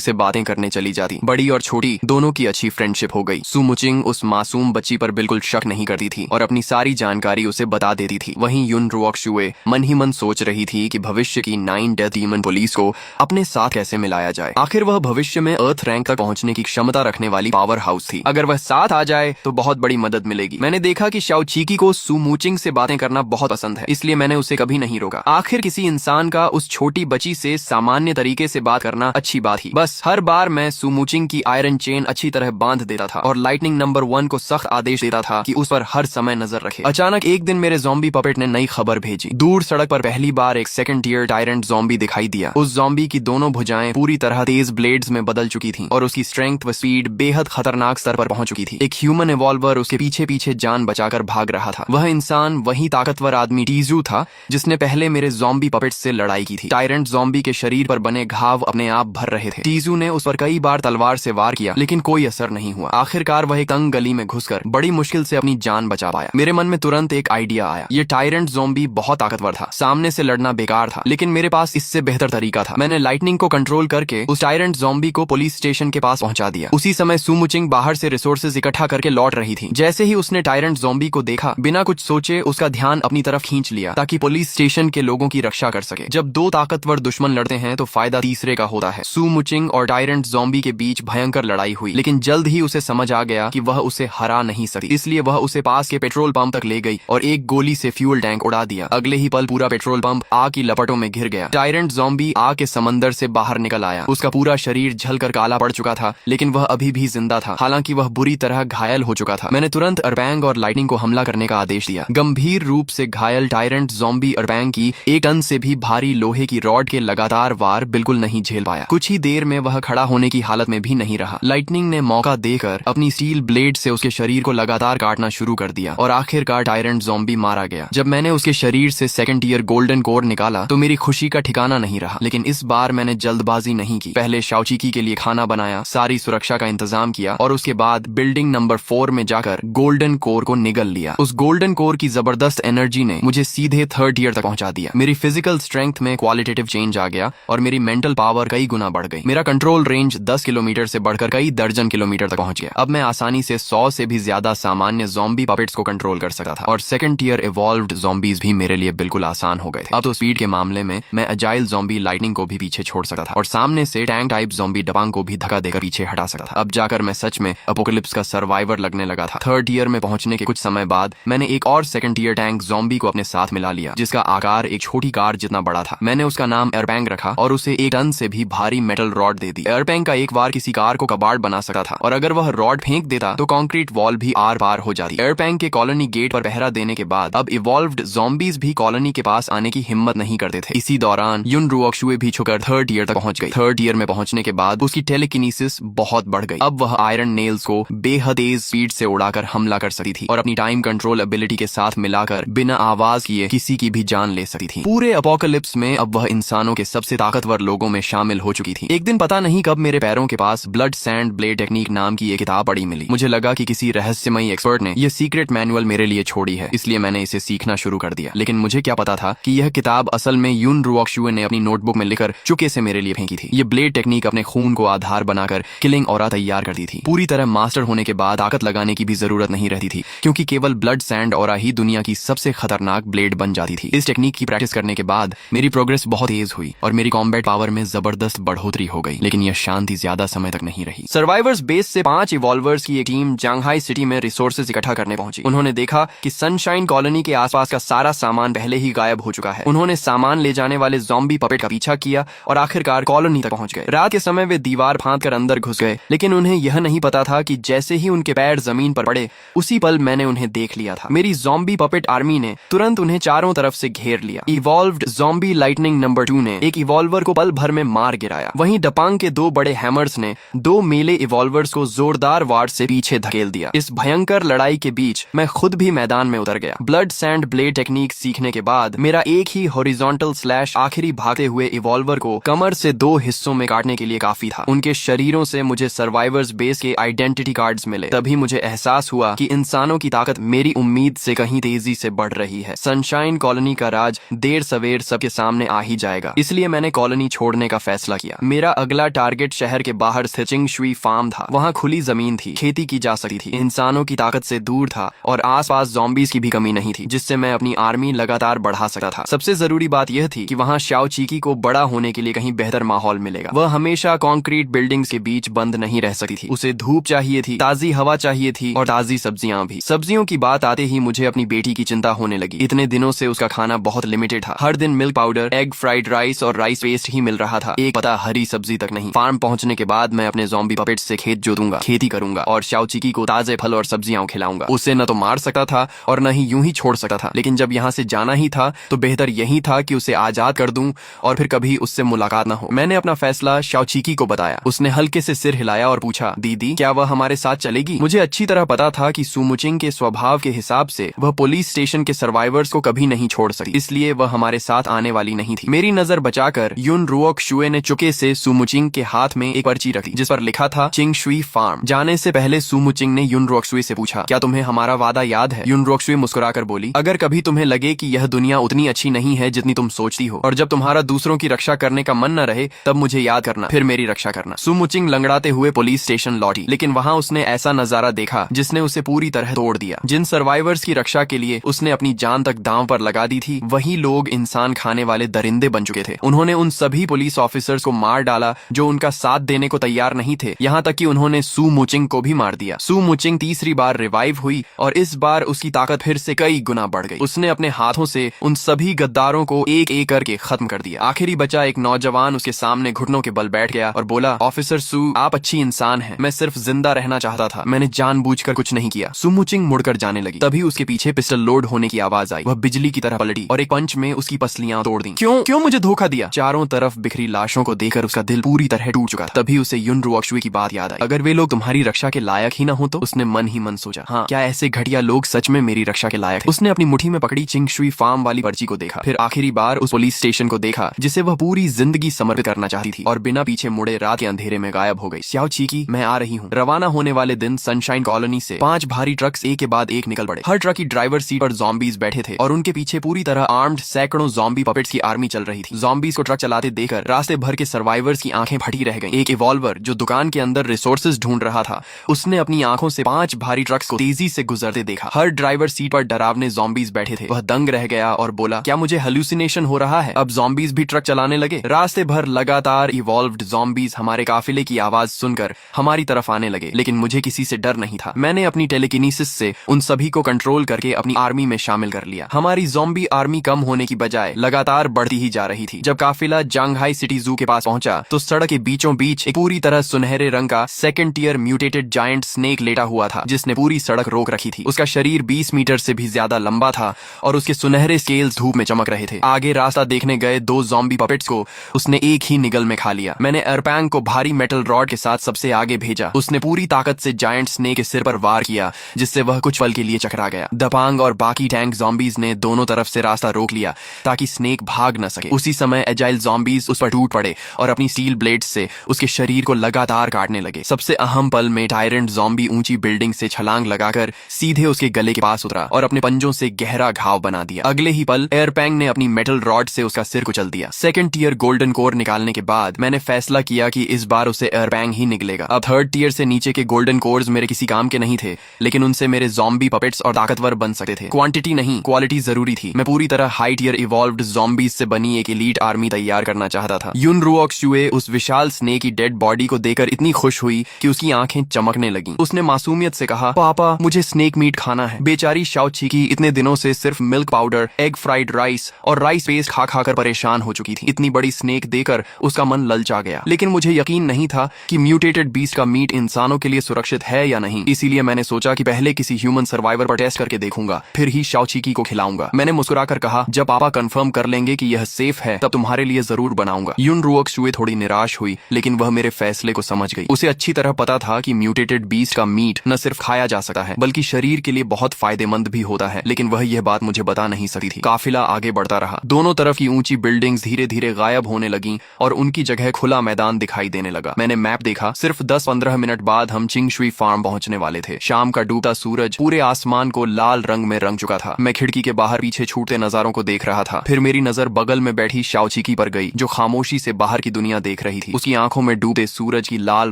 से बातें करने चली जाती। बड़ी और छोटी दोनों की अच्छी फ्रेंडशिप हो गई। सुमुचिंग उस मासूम बच्ची पर बिल्कुल शक नहीं करती थी और अपनी सारी जानकारी उसे बता देती थी। वहीं युन रुओक्शुए मन ही मन सोच रही थी कि भविष्य की 9 डेथ डीमन पुलिस को अपने साथ कैसे मिलाया जाए। आखिर वह भविष्य में अर्थ रैंक तक पहुंचने की क्षमता रखने वाली पावर हाउस थी। अगर वह साथ आ जाए तो बहुत बड़ी मदद मिलेगी। मैंने देखा कि शाओचीकी को सुमुचिंग से बातें करना बहुत पसंद है, इसलिए मैंने उसे कभी नहीं रोका। आखिर किसी इंसान का उस छोटी बच्ची से सामान्य तरीके से बात करना अच्छी बात ही। बस हर बार मैं सुमुचिंग की आयरन चेन अच्छी तरह बांध देता था और लाइटनिंग नंबर 1 को सख्त आदेश देता था कि उस पर हर समय नजर रखे। अचानक एक दिन मेरे ज़ॉम्बी पपेट ने नई खबर भेजी। दूर सड़क पर पहली बार एक सेकंड टियर टायरेंट ज़ॉम्बी दिखाई दिया। उस ज़ॉम्बी की दोनों भुजाएं पूरी तरह तेज ब्लेड्स में बदल चुकी थीं और उसकी स्ट्रेंथ व स्पीड बेहद खतरनाक स्तर पर पहुंच चुकी थी। एक ह्यूमन इवॉल्वर उसके पीछे पीछे जान बचाकर भाग रहा था। वह इंसान वही ताकतवर आदमी टीजू था जिसने पहले मेरे ज़ॉम्बी पपेट से लड़ाई की थी। टायरेंट ज़ॉम्बी के शरीर पर बने घाव अपने आप भर रहे थे। टीजू ने उस पर कई बार तलवार से वार किया लेकिन कोई असर नहीं हुआ। आखिरकार वह एक तंग गली में घुसकर बड़ी मुश्किल से अपनी जान बचा पाया। मेरे मन में तुरंत एक आइडिया आया। ये टायरेंट ज़ॉम्बी बहुत ताकतवर था, सामने से लड़ना बेकार था, लेकिन मेरे पास इससे बेहतर तरीका था। मैंने लाइटनिंग को कंट्रोल करके उस टायरेंट ज़ॉम्बी को पुलिस स्टेशन के पास पहुंचा दिया। उसी समय सुमुचिंग बाहर से रिसोर्सेज इकट्ठा करके लौट रही थी। जैसे ही उसने टायरेंट ज़ॉम्बी को देखा, बिना कुछ सोचे उसका ध्यान अपनी तरफ खींच लिया ताकि पुलिस स्टेशन के लोगों की रक्षा कर सके। जब दो ताकतवर दुश्मन लड़ते हैं तो फायदा तीसरे का होता है। सुमुचिंग और टायरेंट ज़ॉम्बी के बीच भयंकर लड़ाई हुई, लेकिन जल्द ही उसे समझ आ गया कि वह उसे हरा नहीं सकती। इसलिए वह उसे पास के पेट्रोल पंप तक ले गई और एक गोली से फ्यूल टैंक उड़ा दिया। अगले ही पल पूरा पेट्रोल पंप आग की लपटों में घिर गया। टायरेंट ज़ॉम्बी आग के समंदर से बाहर निकल आया। उसका पूरा शरीर झलकर काला पड़ चुका था, लेकिन वह अभी भी जिंदा था, हालांकि वह बुरी तरह घायल हो चुका था। मैंने तुरंत अरबैंग और लाइटनिंग को हमला करने का आदेश दिया। गंभीर रूप से घायल टायरेंट ज़ॉम्बी अरबैंग की 1 टन से भी भारी लोहे की रॉड के लगातार वार बिल्कुल नहीं झेल पाया। कुछ ही देर में वह खड़ा होने की हालत में भी नहीं रहा। लाइटनिंग ने मौका देकर अपनी स्टील ब्लेड से उसके शरीर को लगातार काटना शुरू कर दिया और आखिरकार टायरेंट ज़ॉम्बी मारा गया। जब मैंने उसके शरीर से सेकंड ईयर गोल्डन कोर निकाला तो मेरी खुशी का ठिकाना नहीं रहा, लेकिन इस बार मैंने जल्दबाजी नहीं की। पहले शाओचीकी के लिए खाना बनाया, सारी सुरक्षा का इंतजाम किया और उसके बाद बिल्डिंग नंबर 4 में जाकर गोल्डन कोर को निगल लिया। उस गोल्डन कोर की जबरदस्त एनर्जी ने मुझे सीधे 3rd ईयर तक पहुंचा दिया। मेरी फिजिकल स्ट्रेंथ में क्वालिटेटिव चेंज आ गया और मेरी मेंटल पावर कई गुना बढ़ गई। मेरा कंट्रोल रेंज 10 किलोमीटर से बढ़कर कई दर्जन किलोमीटर तक पहुंच गया। अब मैं आसानी से 100 से भी ज्यादा सामान्य ज़ॉम्बी पपेट्स को कंट्रोल कर सकता था और सेकंड ईयर इवॉल्व्ड ज़ॉम्बीज भी मेरे लिए बिल्कुल आसान हो गए थे। अब तो स्पीड के मामले में मैं अजाइल ज़ॉम्बी लाइटनिंग को भी पीछे छोड़ सकता था और सामने से टैंक टाइप ज़ॉम्बी डबांग को भी धक्का देकर पीछे हटा सकता था। अब जाकर मैं सच में अपोकलिप्स का सर्वाइवर लगने लगा था। 3rd ईयर में पहुंचने के कुछ समय बाद मैंने एक और सेकंड ईयर टैंक ज़ॉम्बी को अपने साथ मिला लिया, जिसका आकार एक छोटी कार जितना बड़ा था। मैंने उसका नाम एयरबैंग रखा और उसे 1 टन से भी भारी मेटल रॉड दे दी। एयरबैंग का एक बार किसी कार को कबाड़ बना सकता था और अगर वह रॉड फेंक देता तो कंक्रीट वॉल भी आर पार हो जाती। एयरबैंग के कॉलोनी गेट पर पहरा देने के बाद अब इवॉल्व्ड ज़ॉम्बीज भी कॉलोनी के पास आने की हिम्मत नहीं करते थे। इसी दौरान युन रुओक्शुए भी छुकर 3rd ईयर तक पहुंच गई। 3rd ईयर में पहुंचने के बाद उसकी टेलीकिनेसिस बहुत बढ़ गई। अब वह आयरन नेल्स को बेहद तेज स्पीड से उड़ाकर हमला कर सकती थी और अपनी टाइम कंट्रोल एबिलिटी के साथ मिलाकर बिना आवाज किए किसी की भी जान ले सकती थी। पूरे अपोकलिप्स में अब वह इंसानों के सबसे ताकतवर लोगों में शामिल हो चुकी थी। एक दिन पता नहीं कब मेरे पैरों के पास ब्लड सैंड ब्लेड टेक्निक नाम की एक किताब पड़ी मिली। मुझे लगा कि किसी रहस्यमयी एक्सपर्ट ने यह सीक्रेट मैनुअल मेरे लिए छोड़ी है, इसलिए मैंने इसे सीखना शुरू कर दिया। लेकिन मुझे क्या पता था कि यह किताब असल में युन रुओक्शुए ने अपनी नोटबुक में लिखकर चुपके से मेरे लिए फेंकी थी। ये ब्लेड टेक्निक अपने खून को आधार बनाकर किलिंग ऑरा तैयार करती थी। पूरी तरह मास्टर होने के बाद ताकत लगाने की भी जरूरत नहीं रहती थी, क्योंकि केवल ब्लड सैंड ऑरा ही दुनिया की सबसे खतरनाक ब्लेड बन जाती थी। इस टेक्निक की प्रैक्टिस करने के बाद मेरी प्रोग्रेस बहुत तेज हुई और मेरी कॉम्बैट पावर में जबरदस्त बढ़ोतरी हो गई, लेकिन यह शांति ज्यादा समय तक नहीं रही। सर्वाइवर्स बेस से 5 इवॉल्वर्स की एक टीम जांघाई सिटी में रिसोर्सेज इकट्ठा करने पहुंची। उन्होंने देखा कि सनशाइन कॉलोनी के आसपास का सारा सामान पहले ही गायब हो चुका है। उन्होंने सामान ले जाने वाले ज़ॉम्बी पपेट का पीछा किया और आखिरकार कॉलोनी तक पहुंच गए। रात के समय वे दीवार फांदकर अंदर घुस गए, लेकिन उन्हें यह नहीं पता था कि जैसे ही उनके पैर जमीन पर पड़े उसी पल मैंने उन्हें देख लिया था। मेरी ज़ॉम्बी पपेट आर्मी ने तुरंत उन्हें चारों तरफ से घेर लिया। इवॉल्व्ड ज़ॉम्बी लाइटनिंग नंबर 2 ने एक इवॉल्वर को पल भर में मार गिराया। वहीं डपांग के 2 बड़े हैमर्स ने 2 मेले इवॉल्वर्स को जोरदार वार से पीछे धकेल दिया। इस भयंकर लड़ाई के बीच मैं खुद भी मैदान में उतर गया। ब्लड सैंड ब्लेड टेक्निक सीखने के बाद मेरा एक ही हॉरिजॉन्टल स्लैश आखिरी भागते हुए इवॉल्वर को कमर से 2 हिस्सों में काटने के लिए काफी था। उनके शरीरों से मुझे सर्वाइवर्स बेस के आइडेंटिटी कार्ड्स मिले। मिले। तभी मुझे एहसास हुआ कि इंसानों की ताकत मेरी उम्मीद से कहीं तेजी से बढ़ रही है। सनशाइन कॉलोनी का राज देर सवेर सबके सामने आ ही जाएगा, इसलिए मैंने कॉलोनी छोड़ने का फैसला किया। मेरा अगला टारगेट शहर के बाहर स्थित चिंगशुई फार्म था। वहाँ खुली जमीन थी, खेती की जा सकती थी, इंसानों की ताकत से दूर था और आसपास ज़ॉम्बीज की भी कमी नहीं थी, जिससे मैं अपनी आर्मी लगातार बढ़ा सकता था। सबसे जरूरी बात यह थी कि वहाँ शाओ चीकी को बड़ा होने के लिए कहीं बेहतर माहौल मिलेगा। वह हमेशा कंक्रीट बिल्डिंग्स के बीच बंद नहीं रह सकती थी। उसे धूप चाहिए थी, ताजी हवा चाहिए थी और ताजी सब्जियां भी। सब्जियों की बात आते ही मुझे अपनी बेटी की चिंता होने लगी। इतने दिनों से उसका खाना बहुत लिमिटेड था। हर दिन milk powder, egg fried rice और राइस पेस्ट ही मिल रहा था, एक पता हरी सब्जी तक नहीं। फार्म पहुंचने के बाद मैं अपने ज़ॉम्बी पपेट्स से खेत जोतूंगा, खेती करूंगा और शाओ चीकी को ताजे फल और सब्जियां खिलाऊंगा। उसे न तो मार सकता था और न ही यूं ही छोड़ सकता था, लेकिन जब यहाँ से जाना ही था तो बेहतर यही था कि उसे आजाद कर दूं और फिर कभी उससे मुलाकात न हो। मैंने अपना फैसला शाओ चीकी को बताया। उसने हल्के से सिर हिलाया और पूछा, दीदी क्या वह हमारे साथ चलेगी? मुझे अच्छी तरह पता था कि सुमुचिंग के स्वभाव के हिसाब से वह पुलिस स्टेशन के सर्वाइवर्स को कभी नहीं छोड़ सकती, इसलिए वह हमारे साथ आने वाली नहीं थी। मेरी नजर बचाकर युन रुओक शुए ने चुपके से सुमुचिंग के हाथ में एक पर्ची रखी जिस पर लिखा था चिंगशुई फार्म। जाने से पहले सुमुचिंग ने युन रुओक शुए से पूछा, क्या तुम्हें हमारा वादा याद है? युन रुओक शुए मुस्कुराकर बोली, अगर कभी तुम्हें लगे कि यह दुनिया उतनी अच्छी नहीं है जितनी तुम सोचती हो और जब तुम्हारा दूसरों की रक्षा करने का मन न रहे तब मुझे याद करना, फिर मेरी रक्षा करना। सुमुचिंग लंगड़ाते हुए पुलिस स्टेशन लौटी, लेकिन वहाँ उसने ऐसा नजारा देखा जिसने उसे पूरी तरह तोड़ दिया। जिन सर्वाइवर्स की रक्षा के लिए उसने अपनी जान तक दांव पर लगा दी थी, वही लोग इंसान खाने वाले दरिंदे बन चुके थे। उन्होंने उन सभी पुलिस ऑफिसर्स को मार डाला जो उनका साथ देने को तैयार नहीं थे, यहाँ तक कि उन्होंने सू मुचिंग को भी मार दिया। सू मुचिंग तीसरी बार रिवाइव हुई और इस बार उसकी ताकत फिर से कई गुना बढ़ गई। उसने अपने हाथों से उन सभी गद्दारों को एक एक करके खत्म कर दिया। आखिरी बचा एक नौजवान उसके सामने घुटनों के बल बैठ गया और बोला, ऑफिसर सू, आप अच्छी इंसान हैं, मैं सिर्फ जिंदा रहना चाहता था, मैंने जानबूझकर कुछ नहीं किया। सू मुचिंग मुड़कर जाने लगी, तभी उसके पीछे पिस्टल लोड होने की आवाज आई। वह बिजली की तरह पलटी और एक पंच में उसकी पसलियां तोड़ दी। क्यों क्यों मुझे धोखा दिया? चारों तरफ बिखरी लाशों को देखकर उसका दिल पूरी तरह टूट चुका था। तभी उसे युन रुओक शुए की बात याद आई, अगर वे लोग तुम्हारी रक्षा के लायक ही ना हो तो? उसने मन ही मन सोचा, हाँ, क्या ऐसे घटिया लोग सच में मेरी रक्षा के लायक थे? उसने अपनी मुट्ठी में पकड़ी चिंगशुई फार्म वाली पर्ची को देखा, फिर आखिरी बार उस पुलिस स्टेशन को देखा जिसे वह पूरी जिंदगी समर्पित करना चाहती थी, और बिना पीछे मुड़े रात के अंधेरे में गायब हो गई। शाओ चीकी, मैं आ रही हूँ। रवाना होने वाले दिन सनशाइन कॉलोनी से 5 भारी ट्रक्स एक के बाद एक निकल पड़े। हर ट्रक की ड्राइवर सीट पर ज़ॉम्बीज बैठे थे और उनके पीछे पूरी तरह आर्म्ड सैकड़ों ज़ॉम्बी पपेट्स की आर्मी चल रही थी। ज़ॉम्बीज को ट्रक चलाते देखकर रास्ते भर के सर्वाइवर्स की आंखें फटी रह गईं। एक इवॉल्वर जो दुकान के अंदर रिसोर्सेज ढूंढ रहा था, उसने अपनी आंखों से 5 भारी ट्रक्स को तेजी से गुजरते देखा। हर ड्राइवर सीट पर डरावने ज़ॉम्बीज बैठे थे। वह दंग रह गया और बोला, क्या मुझे हेलुसिनेशन हो रहा है? अब ज़ॉम्बीज भी ट्रक चलाने लगे। रास्ते भर लगातार इवॉल्व्ड ज़ॉम्बीज हमारे काफिले की आवाज सुनकर हमारी तरफ आने लगे, लेकिन मुझे किसी से डर नहीं था। मैंने अपनी टेलीकिनेसिस से उन सभी को कंट्रोल करके अपनी आर्मी में शामिल कर लिया। हमारी ज़ॉम्बी आर्मी कम होने की बजाय लगातार बढ़ती ही जा रही थी। जब काफिला जांघाई सिटी जू के पास पहुंचा तो सड़क के बीचों बीच एक पूरी तरह सुनहरे रंग का second tier mutated giant snake लेटा हुआ था, जिसने पूरी सड़क रोक रखी थी। उसका शरीर 20 मीटर से भी ज्यादा लंबा था और उसके सुनहरे स्केल्स धूप में चमक रहे थे। आगे रास्ता देखने गए 2 ज़ॉम्बी पपेट्स को उसने एक ही निगल में खा लिया। मैंने एरपैंग को भारी मेटल रॉड के साथ सबसे आगे भेजा। उसने पूरी ताकत से जायंट स्नेक के सिर पर वार किया, जिससे वह कुछ पल के लिए चकरा गया। दपांग और बाकी टैंक ज़ॉम्बीज ने दोनों तरफ से रास्ता रोक लिया ताकि स्नेक भाग न सके। उसी समय एजाइल ज़ॉम्बीज उस पर टूट पड़े और अपनी स्टील ब्लेड्स से उसके शरीर को लगातार काटने लगे। सबसे अहम पल में टायरेंट ज़ॉम्बी ऊंची बिल्डिंग से छलांग लगाकर सीधे उसके गले के पास उतरा और अपने पंजों से गहरा घाव बना दिया। अगले ही पल एयरपैंग ने अपनी मेटल रॉड से उसका सिर कुचल दिया। सेकंड टियर गोल्डन कोर निकालने के बाद मैंने फैसला किया कि इस बार उसे एयरपैंग ही निकलेगा। अब थर्ड टियर से नीचे के गोल्डन कोर्स मेरे किसी काम के नहीं थे, लेकिन उनसे मेरे ज़ॉम्बी पपेट्स और ताकतवर बन सकते थे। क्वांटिटी नहीं, क्वालिटी जरूरी थी। मैं पूरी तरह हाई टियर इवॉल्व्ड ज़ॉम्बीज से बनी एक एलीट आर्मी तैयार करना चाहता था। युन रुओक शुए उस विशाल स्नेक की डेड बॉडी को देखकर इतनी खुश हुई कि उसकी आंखें चमकने लगीं। उसने मासूमियत से कहा, पापा मुझे स्नेक मीट खाना है। बेचारी शाओ चीकी इतने दिनों से सिर्फ milk powder, egg fried rice और राइस पेस्ट खा खाकर परेशान हो चुकी थी। इतनी बड़ी स्नेक देकर उसका मन ललचा गया, लेकिन मुझे यकीन नहीं था कि म्यूटेटेड बीस्ट का मीट इंसानों के लिए सुरक्षित है या नहीं। इसीलिए मैंने सोचा कि पहले किसी ह्यूमन सर्वाइवर पर टेस्ट करके देखूंगा, फिर ही शाओ चीकी को खिलाऊंगा। मैंने मुस्कुराकर कहा, जब पापा कंफर्म कर लेंगे कि यह सेफ है तब तुम्हारे लिए जरूर बनाऊंगा। युन रुओक शुए थोड़ी निराश हुई, लेकिन वह मेरे फैसले को समझ गई। उसे अच्छी तरह पता था कि म्यूटेटेड बीस्ट का मीट न सिर्फ खाया जा सकता है बल्कि शरीर के लिए बहुत फायदेमंद भी होता है, लेकिन वह यह बात मुझे बता नहीं सकती थी। काफिला आगे बढ़ता रहा। दोनों तरफ की ऊंची बिल्डिंग्स धीरे धीरे गायब होने लगी और उनकी जगह खुला मैदान दिखाई देने लगा। मैंने मैप देखा, सिर्फ 10-15 मिनट बाद हम चिंगशुई शुई फार्म पहुंचने वाले थे। शाम का डूबता सूरज पूरे आसमान को लाल रंग में रंग चुका था। मैं खिड़की के बाहर पीछे छूटते नजारों को देख रहा था। फिर मेरी नजर बगल में बैठी शाओचिकी पर गई, जो खामोशी से बाहर की दुनिया देख रही थी। उसकी आंखों में डूबते सूरज की लाल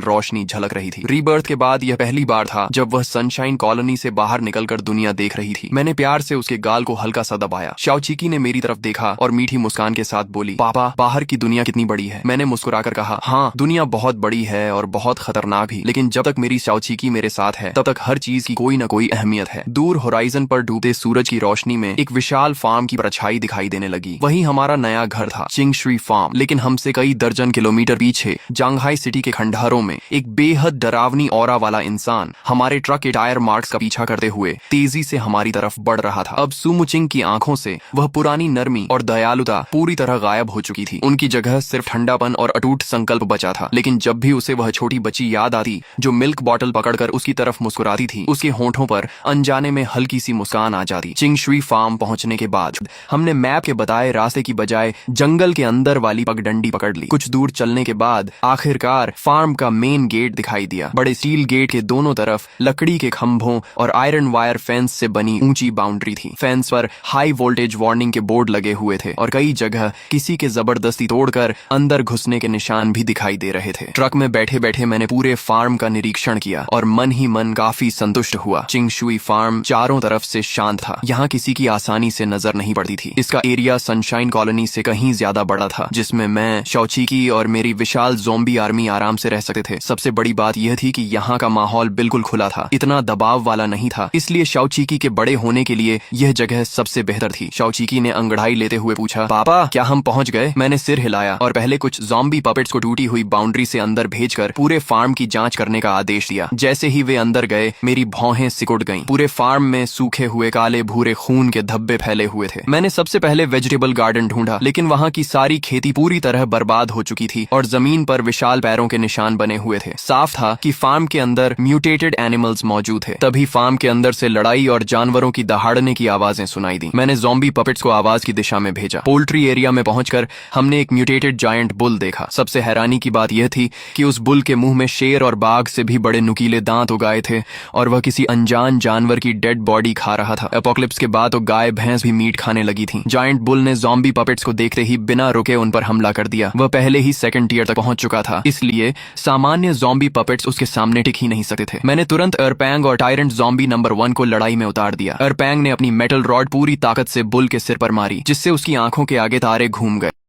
रोशनी झलक रही थी। रीबर्थ के बाद यह पहली बार था जब वह सनशाइन कॉलोनी से बाहर निकलकर दुनिया देख रही थी। मैंने प्यार से उसके गाल को हल्का सा दबाया। शाओचिकी ने मेरी तरफ देखा और मीठी मुस्कान के साथ बोली, पापा, बाहर की दुनिया कितनी बड़ी है। मैंने मुस्कुराकर कहा, हाँ, दुनिया बहुत बड़ी है और बहुत खतरनाक भी, लेकिन जब तक मेरी शाओचिकी मेरे साथ है तब तक हर चीज की कोई न कोई अहमियत है। दूर होराइजन पर डूबते सूरज की रोशनी में एक विशाल फार्म की परछाई दिखाई देने लगी। वही हमारा नया घर था, चिंगशुई फार्म। लेकिन हमसे कई दर्जन किलोमीटर पीछे जांघाई सिटी के खंडहरों में एक बेहद डरावनी ऑरा वाला इंसान हमारे ट्रक के टायर मार्क्स का पीछा करते हुए तेजी से हमारी तरफ बढ़ रहा था। अब सुमुचिंग की आंखों से वह पुरानी नरमी और दयालुता पूरी तरह गायब हो चुकी थी। उनकी जगह सिर्फ ठंडापन और अटूट संकल्प बचा था। लेकिन जब भी उसे वह छोटी बच्ची याद आती जो मिल्क बॉटल पकड़कर उसकी तरफ मुस्कुराती थी, उसके होंठों पर अनजाने में हल्की सी मुस्कान आ जाती। चिंगशुई फार्म पहुंचने के बाद हमने मैप के बताए रास्ते की बजाय जंगल के अंदर वाली पगडंडी पकड़ ली। कुछ दूर चलने के बाद आखिरकार फार्म का मेन गेट दिखाई दिया। बड़े स्टील गेट के दोनों तरफ लकड़ी के खंभों और आयरन वायर फेंस से बनी ऊंची बाउंड्री थी। फेंस पर हाई वोल्टेज वार्निंग के बोर्ड लगे हुए थे और कई जगह किसी के जबरदस्ती तोड़कर अंदर घुसने के निशान भी दिखाई दे रहे थे। ट्रक में बैठे बैठे मैंने पूरे फार्म का निरीक्षण किया और मन ही मन काफी संतुष्ट हुआ। चिंगशुई फार्म चारों तरफ से शांत था। यहाँ किसी की आसानी से नजर नहीं पड़ती थी। इसका एरिया सनशाइन कॉलोनी से कहीं ज्यादा बड़ा था, जिसमें मैं, शाओचिकी और मेरी विशाल ज़ॉम्बी आर्मी आराम से रह सकते थे। सबसे बड़ी बात यह थी कि यहाँ का माहौल बिल्कुल खुला था, इतना दबाव वाला नहीं था। इसलिए शाओचिकी के बड़े होने के लिए यह जगह सबसे बेहतर थी। शाओचिकी ने अंगड़ाई लेते हुए पूछा, पापा, क्या हम पहुंच गए? मैंने सिर हिलाया और पहले कुछ ज़ॉम्बी पपेट्स को टूटी हुई बाउंड्री से अंदर भेजकर पूरे फार्म की जांच करने का आदेश दिया। जैसे ही वे अंदर गए, मेरी भौहें सिकुड़ गईं। पूरे फार्म में सूखे हुए काले भूरे खून के धब्बे फैले हुए थे। मैंने सबसे पहले वेजिटेबल गार्डन ढूंढा, लेकिन वहाँ की सारी खेती पूरी तरह बर्बाद हो चुकी थी और जमीन पर विशाल पैरों के निशान बने हुए थे। साफ था कि फार्म के अंदर म्यूटेटेड एनिमल्स मौजूद थे। तभी फार्म के अंदर से लड़ाई और जानवरों की दहाड़ने की आवाजें सुनाई दी। मैंने ज़ॉम्बी पपेट्स को आवाज की दिशा में भेजा। पोल्ट्री एरिया में पहुंचकर हमने एक म्यूटेटेड जायंट बुल देखा। सबसे हैरानी की बात यह थी कि उस बुल के मुंह में शेर और बाघ से भी बड़े नुकीले दांत उगाए थे और वह किसी अनजान जानवर की डेड बॉडी खा रहा था। एपोक्लिप्स के बाद तो गाय भैंस भी मीट खाने लगी थी। जायंट बुल ने ज़ॉम्बी पपेट्स को देखते ही बिना रुके उन पर हमला कर दिया। वह पहले ही सेकंड टियर तक पहुंच चुका था, इसलिए सामान्य ज़ॉम्बी पपेट्स उसके सामने टिक ही नहीं सकते थे। मैंने तुरंत अरपैंग और टायरेंट ज़ॉम्बी नंबर 1 को लड़ाई में उतार दिया। अरपैंग ने अपनी मेटल रॉड पूरी ताकत से बुल के सिर पर मारी, जिससे उसकी आंखों के आगे तारे घूम गए।